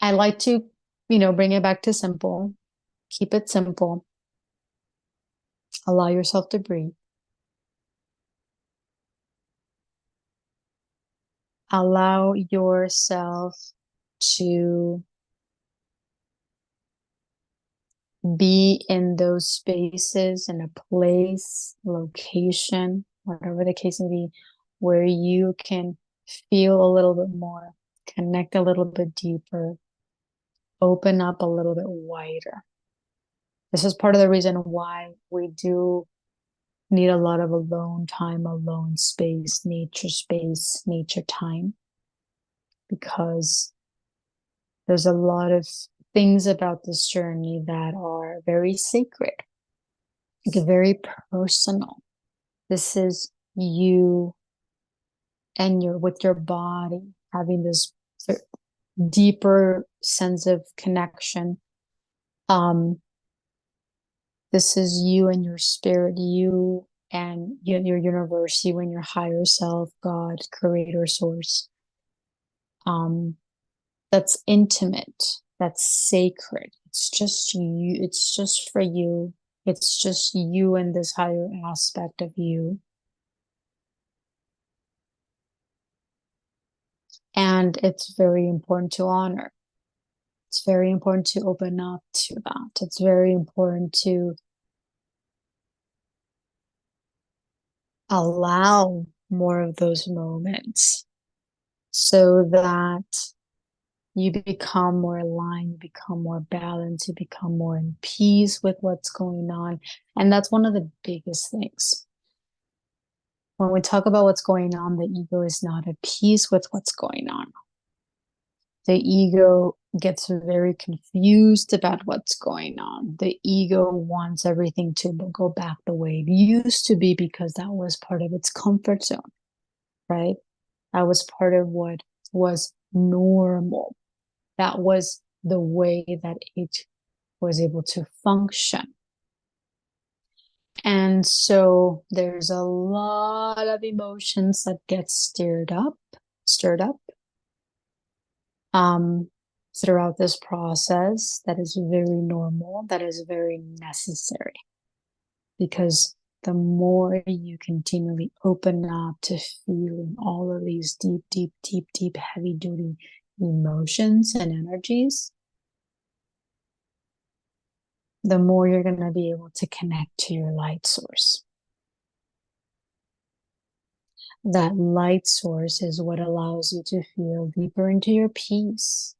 I like to, bring it back to simple. Keep it simple. Allow yourself to breathe. Allow yourself to be in those spaces, in a place, location, whatever the case may be, where you can feel a little bit more, connect a little bit deeper, open up a little bit wider. This is part of the reason why we do need a lot of alone time, alone space, nature time, because there's a lot of things about this journey that are very sacred, like very personal. This is you and with your body having this deeper sense of connection. This is you and your spirit, you and your universe, you and your higher self, God, creator, source. That's intimate, that's sacred. It's just you, it's just for you. It's just you and this higher aspect of you. And it's very important to honor. It's very important to open up to that. It's very important to allow more of those moments so that you become more aligned, you become more balanced, you become more in peace with what's going on. And that's one of the biggest things. When we talk about what's going on, the ego is not at peace with what's going on. The ego gets very confused about what's going on. The ego wants everything to go back the way it used to be because that was part of its comfort zone, right? That was part of what was normal. That was the way that it was able to function. And so there's a lot of emotions that get stirred up throughout this process. That is very normal, that is very necessary, because the more you continually open up to feeling all of these deep, heavy duty emotions and energies, the more you're going to be able to connect to your light source. That light source is what allows you to feel deeper into your peace.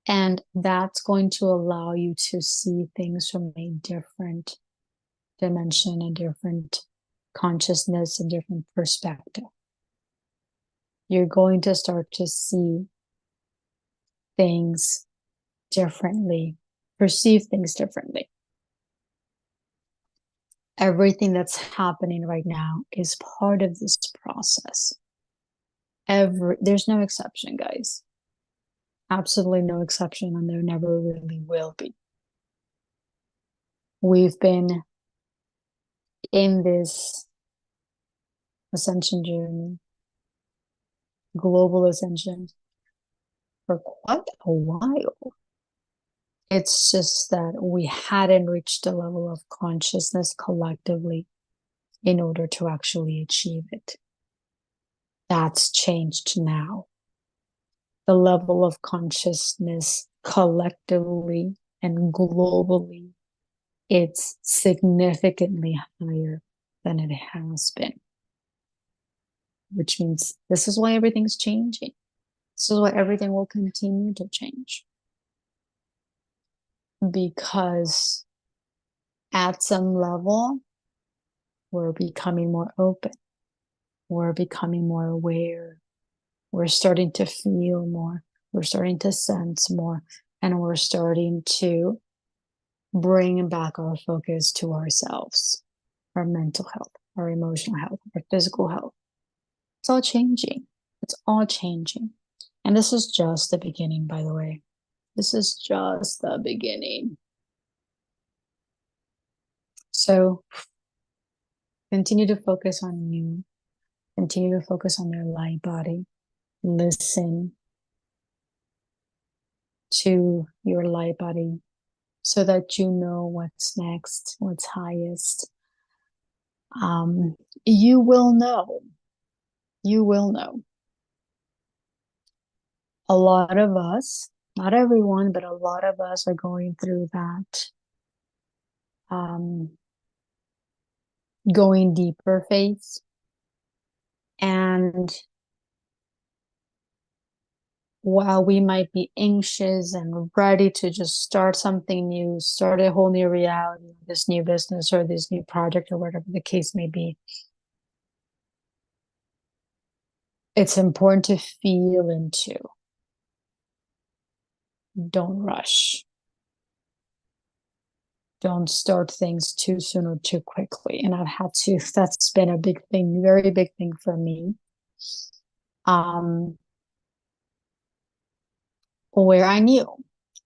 And that's going to allow you to see things from a different dimension, a different consciousness, a different perspective. You're going to start to see things differently, perceive things differently. Everything that's happening right now is part of this process. There's no exception, guys. Absolutely no exception, and there never really will be. We've been in this ascension journey, global ascension, for quite a while. It's just that we hadn't reached a level of consciousness collectively in order to actually achieve it. That's changed now. The level of consciousness collectively and globally, it's significantly higher than it has been. Which means this is why everything's changing. This is why everything will continue to change. Because at some level, we're becoming more open. We're becoming more aware. We're starting to feel more. We're starting to sense more. And we're starting to bring back our focus to ourselves, our mental health, our emotional health, our physical health. It's all changing. It's all changing. And this is just the beginning, by the way. This is just the beginning. So continue to focus on you. Continue to focus on your light body. Listen to your light body so that you know what's next, what's highest. You will know. You will know. A lot of us, not everyone, but a lot of us are going through that going deeper phase. And while we might be anxious and ready to just start something new, start a whole new reality, this new business or this new project or whatever the case may be, it's important to feel into. Don't rush. Don't start things too soon or too quickly. And I've had to, that's been a big thing, very big thing for me. Where I knew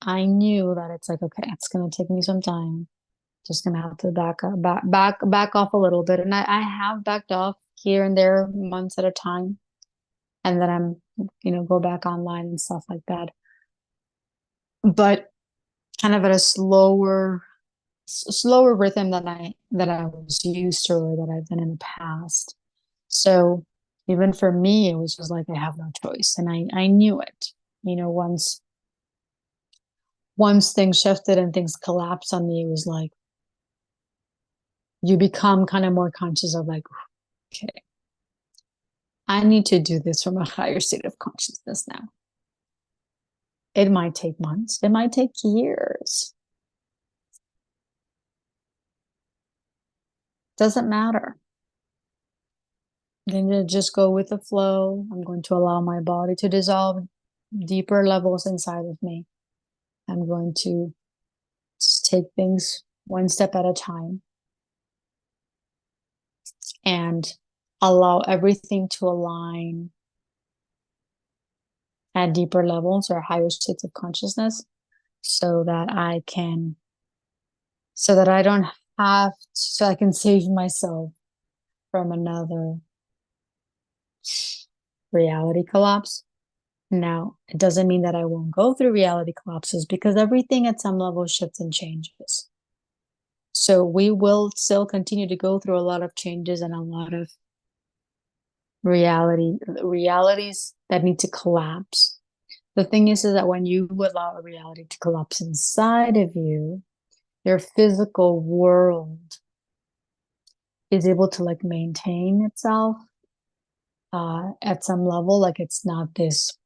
that it's like, okay, it's going to take me some time. Just going to have to back off a little bit. And I have backed off here and there months at a time. And then I'm, go back online and stuff like that. But kind of at a slower rhythm than I was used to or that I've been in the past. So even for me, it was just like I have no choice. And I knew it. Once things shifted and things collapsed on me, it was like you become kind of more conscious of like, okay, I need to do this from a higher state of consciousness now. It might take months, it might take years. Doesn't matter. I'm going to just go with the flow. I'm going to allow my body to dissolve deeper levels inside of me. I'm going to just take things one step at a time and allow everything to align at deeper levels or higher states of consciousness so that I can so I can save myself from another reality collapse. Now, it doesn't mean that I won't go through reality collapses because everything at some level shifts and changes. So we will still continue to go through a lot of changes and a lot of realities that need to collapse. The thing is that when you allow a reality to collapse inside of you, your physical world is able to like maintain itself at some level. Like it's not this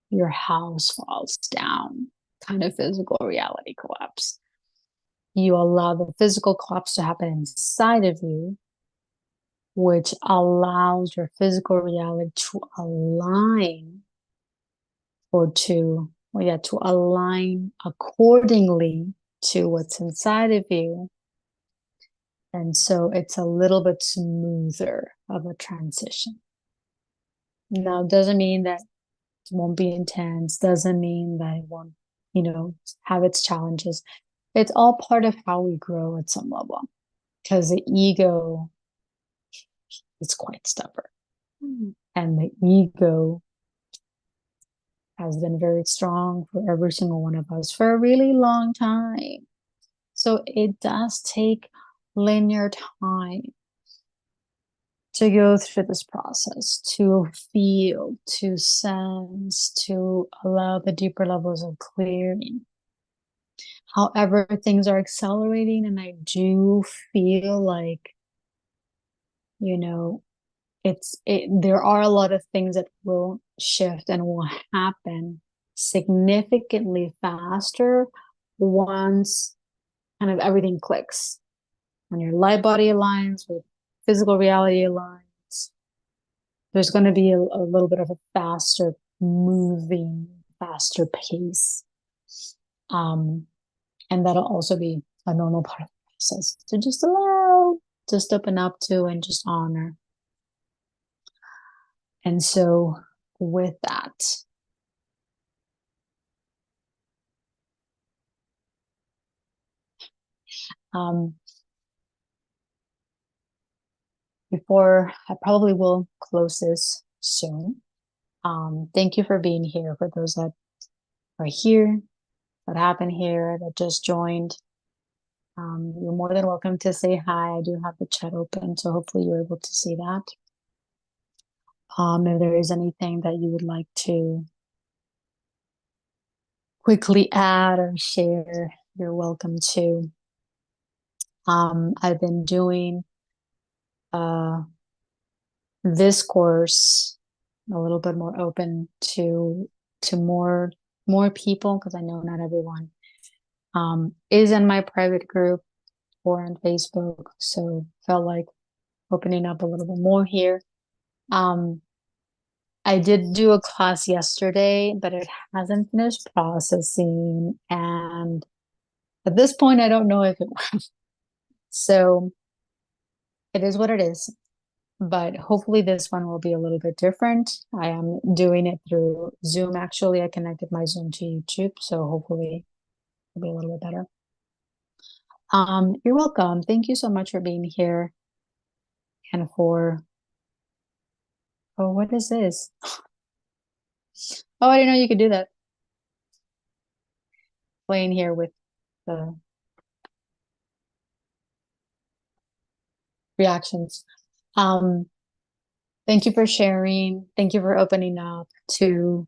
your house falls down kind of physical reality collapse. You allow the physical collapse to happen inside of you, which allows your physical reality to align to align accordingly to what's inside of you. And so it's a little bit smoother of a transition. Now, it doesn't mean that it won't be intense, doesn't mean that it won't, have its challenges. It's all part of how we grow at some level because the ego is quite stubborn. And the ego has been very strong for every single one of us for a really long time. So it does take linear time to go through this process, to feel, to sense, to allow the deeper levels of clearing. However, things are accelerating, and I do feel like, there are a lot of things that will shift and will happen significantly faster once kind of everything clicks. When your light body aligns with physical reality aligns, there's going to be a little bit of a faster moving, faster pace. And that'll also be a normal part of the process. So just allow, just open up to, and just honor. And so with that, before I probably will close this soon. Thank you for being here. For those that are here, that have been here, that just joined, you're more than welcome to say hi. I do have the chat open, so hopefully you're able to see that. If there is anything that you would like to quickly add or share, you're welcome to. I've been doing this course a little bit more open to more people, because I know not everyone is in my private group or on Facebook, so felt like opening up a little bit more here. I did do a class yesterday, but it hasn't finished processing, and at this point I don't know if it will. So it is what it is. But hopefully this one will be a little bit different. I am doing it through Zoom. Actually, I connected my Zoom to YouTube, so hopefully it'll be a little bit better. You're welcome. Thank you so much for being here. And for, oh, what is this? Oh, I didn't know you could do that. Playing here with the reactions. Thank you for sharing. Thank you for opening up to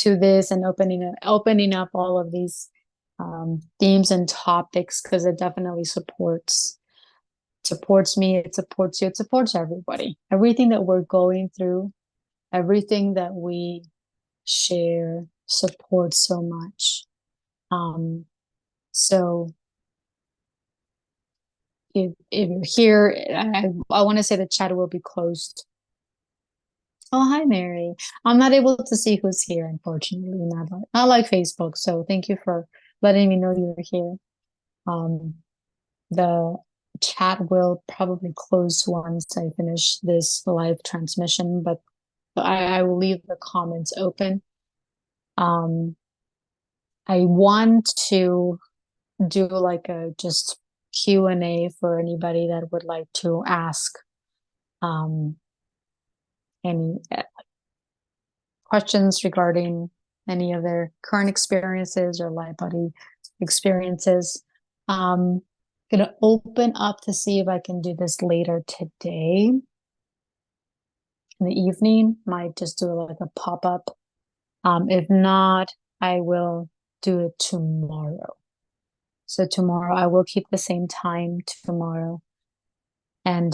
this, and opening up all of these themes and topics, because it definitely supports me, it supports you, it supports everybody. Everything that we're going through, everything that we share supports so much. So if you're here, I want to say the chat will be closed. Oh, hi, Mary. I'm not able to see who's here, unfortunately, not like Facebook. So thank you for letting me know you're here. The chat will probably close once I finish this live transmission, but I will leave the comments open. I want to do like a just Q&A for anybody that would like to ask any questions regarding any of their current experiences or LightBody experiences. Gonna open up to see if I can do this later today in the evening. Might just do like a pop-up. If not, I will do it tomorrow. So tomorrow I will keep the same time tomorrow, and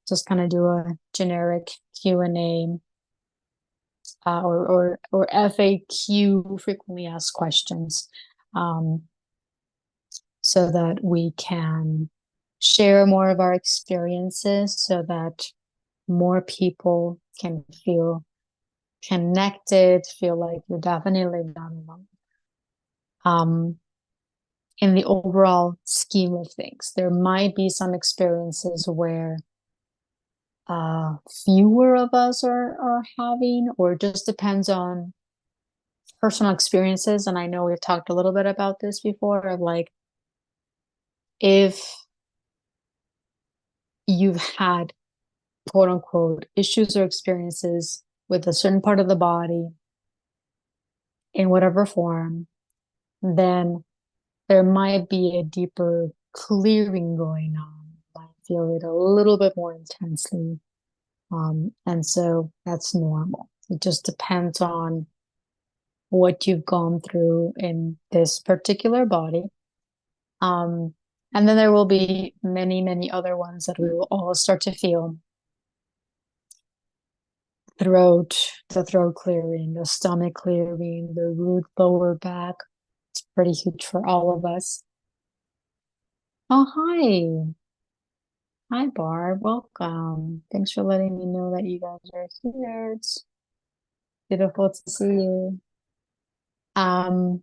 just kind of do a generic Q&A or FAQ, frequently asked questions, so that we can share more of our experiences, so that more people can feel connected, feel like you're definitely not alone. In the overall scheme of things, there might be some experiences where fewer of us are having, or it just depends on personal experiences. And I know we've talked a little bit about this before, of like, if you've had quote unquote issues or experiences with a certain part of the body in whatever form, then there might be a deeper clearing going on. You might feel it a little bit more intensely. And so that's normal. It just depends on what you've gone through in this particular body. And then there will be many, many other ones that we will all start to feel. The throat clearing, the stomach clearing, the root, lower back. It's pretty huge for all of us. Oh, hi. Hi, Barb. Welcome. Thanks for letting me know that you guys are here. It's beautiful to see you. Um,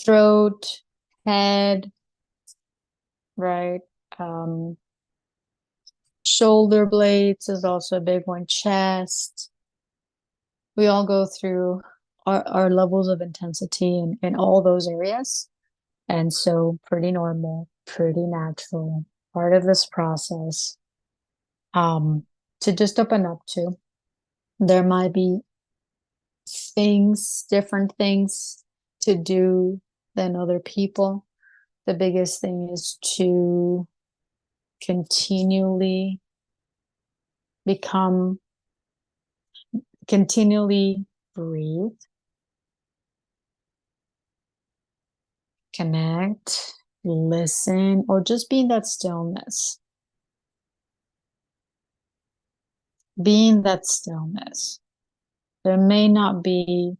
Throat, head, right? Um, Shoulder blades is also a big one. Chest. We all go through our levels of intensity in all those areas. And so pretty normal, pretty natural, part of this process. To just open up to. There might be different things to do than other people. The biggest thing is to continually become, continually breathe, connect, listen, or just be in that stillness. Be in that stillness. There may not be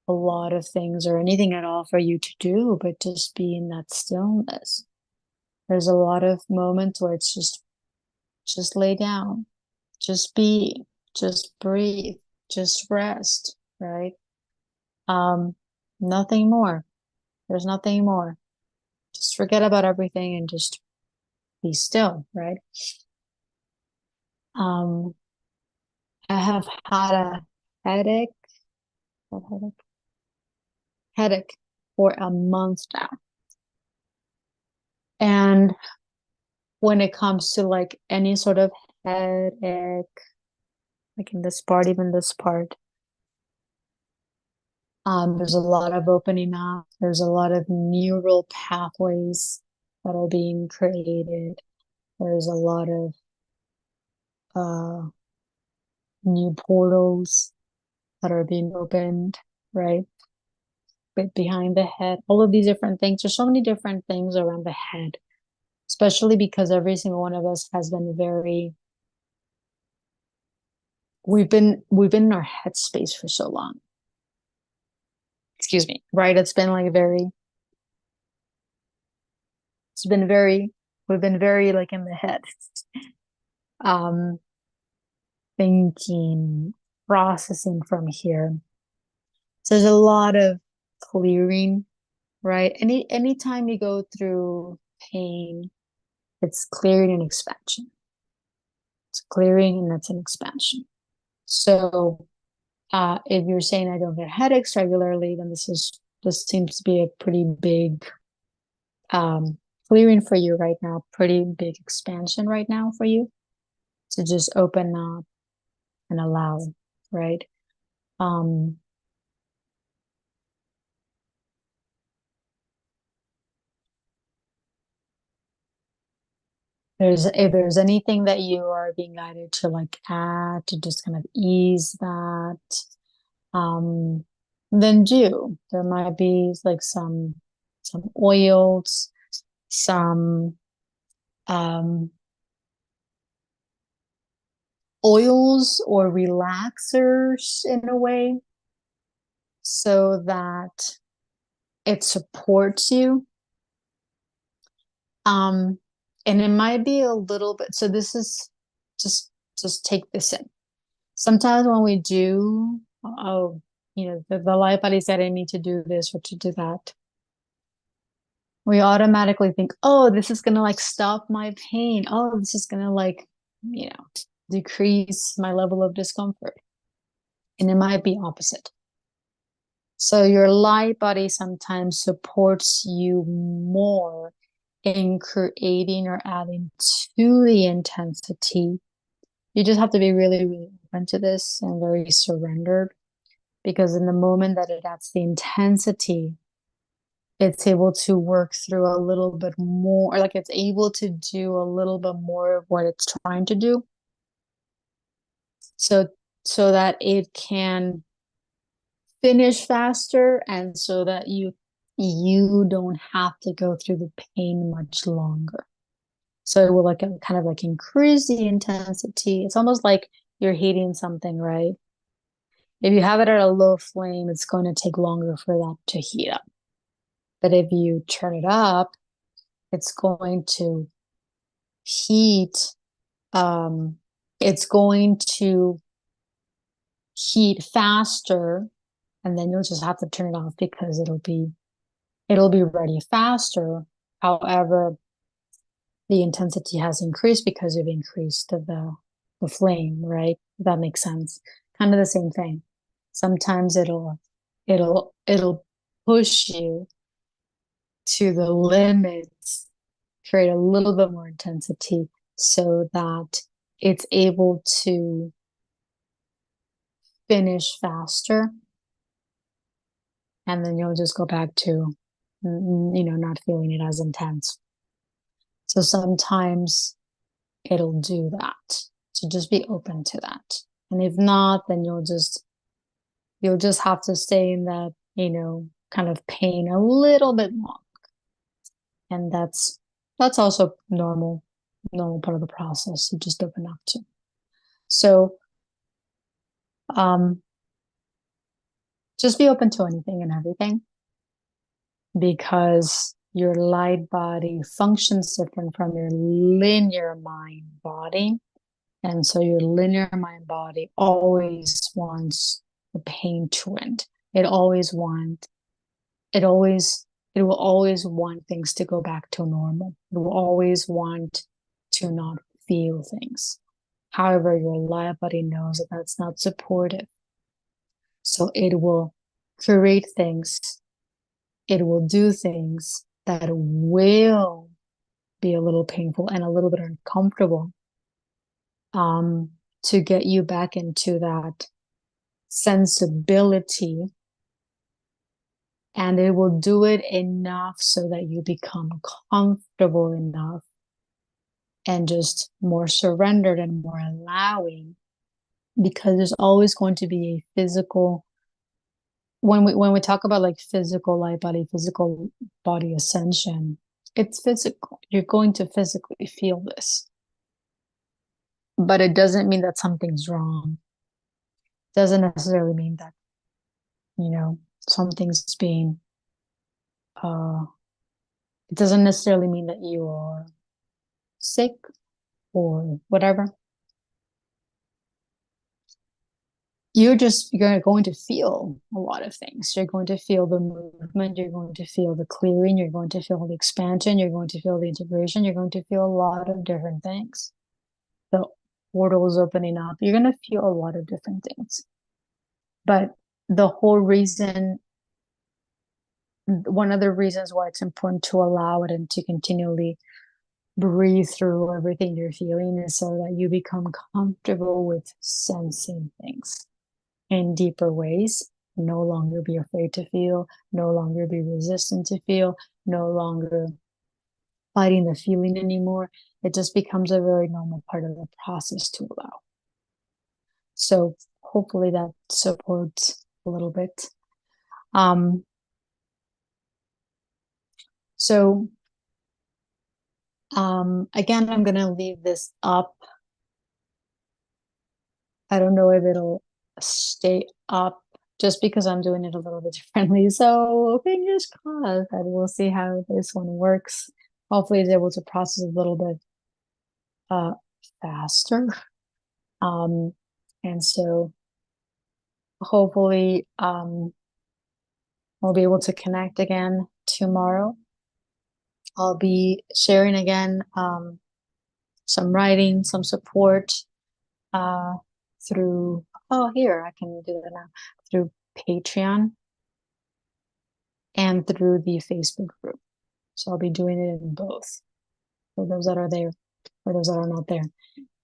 a lot of things or anything at all for you to do, but just be in that stillness. There's a lot of moments where it's just lay down, just be, just breathe, just rest, right? Um, Nothing more. There's nothing more. Just forget about everything and just be still, right? Um, I have had a headache, headache, headache for a month now. And when it comes to like any sort of headache, like in this part, even this part, there's a lot of opening up. There's a lot of neural pathways that are being created. There's a lot of uh, new portals that are being opened, right? But behind the head, all of these different things. There's so many different things around the head, especially because every single one of us has been very, we've been in our headspace for so long. Excuse me, right? It's been very, we've been very like in the head. Um, Thinking, processing from here. So there's a lot of clearing, right? Anytime you go through pain, it's clearing and expansion. It's clearing and it's an expansion. So if you're saying I don't get headaches regularly, then this seems to be a pretty big clearing for you right now, pretty big expansion right now for you to just open up and allow, right? Um, if there's anything that you are being guided to like add to just kind of ease that, um, then do. There might be like some oils, some um oils or relaxers in a way so that it supports you. Um, and it might be a little bit, so this is just just take this in. Sometimes when we do, oh, the light body said I need to do this or to do that. We automatically think, oh, this is gonna like stop my pain. Oh, this is gonna like, you know, decrease my level of discomfort. And it might be opposite. So your light body sometimes supports you more in creating or adding to the intensity. You just have to be really, really open to this and very surrendered because in the moment that it adds the intensity, it's able to work through a little bit more, like it's able to do a little bit more of what it's trying to do. So so that it can finish faster and so that you don't have to go through the pain much longer. So it will like kind of like increase the intensity. It's almost like you're heating something, right? If you have it at a low flame, it's going to take longer for that to heat up. But if you turn it up, it's going to heat. It's going to heat faster, and then you'll just have to turn it off because it'll be ready faster. However, the intensity has increased because you've increased the flame, right? If that makes sense. Kind of the same thing. Sometimes it'll push you to the limits, create a little bit more intensity so that it's able to finish faster. And then you'll just go back to, not feeling it as intense. So sometimes it'll do that. So just be open to that. And if not, then you'll just have to stay in that, kind of pain a little bit longer. And that's also normal part of the process. You just open up to. So just be open to anything and everything, because your light body functions different from your linear mind body. And so your linear mind body always wants the pain to end. It will always want things to go back to normal. It will always want to not feel things. However, your light body knows that that's not supportive. So it will create things. It will do things that will be a little painful and a little bit uncomfortable, to get you back into that sensibility. And it will do it enough so that you become comfortable enough and just more surrendered and more allowing, because there's always going to be a physical, when we talk about like physical body ascension, it's physical. You're going to physically feel this, but it doesn't mean that something's wrong. It doesn't necessarily mean that, something's being, it doesn't necessarily mean that you are sick or whatever. You're going to feel a lot of things. You're going to feel the movement. You're going to feel the clearing. You're going to feel the expansion. You're going to feel the integration. You're going to feel a lot of different things. The portals opening up. You're going to feel a lot of different things. But the whole reason, one of the reasons why it's important to allow it and to continually breathe through everything you're feeling is so that you become comfortable with sensing things in deeper ways. No longer be afraid to feel, no longer be resistant to feel, no longer fighting the feeling anymore. It just becomes a very normal part of the process to allow. So hopefully that supports a little bit. Again, I'm going to leave this up. I don't know if it'll stay up just because I'm doing it a little bit differently. So fingers crossed, and we'll see how this one works. Hopefully it's able to process a little bit faster. And so hopefully we'll be able to connect again tomorrow. I'll be sharing again some writing, some support through, here, I can do that now, through Patreon and through the Facebook group. So I'll be doing it in both. For those that are there, for those that are not there,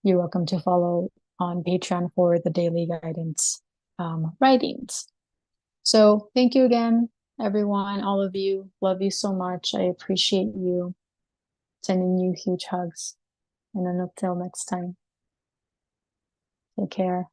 you're welcome to follow on Patreon for the daily guidance writings. So thank you again, everyone, all of you. Love you so much. I appreciate you. Sending you huge hugs. And then until next time, take care.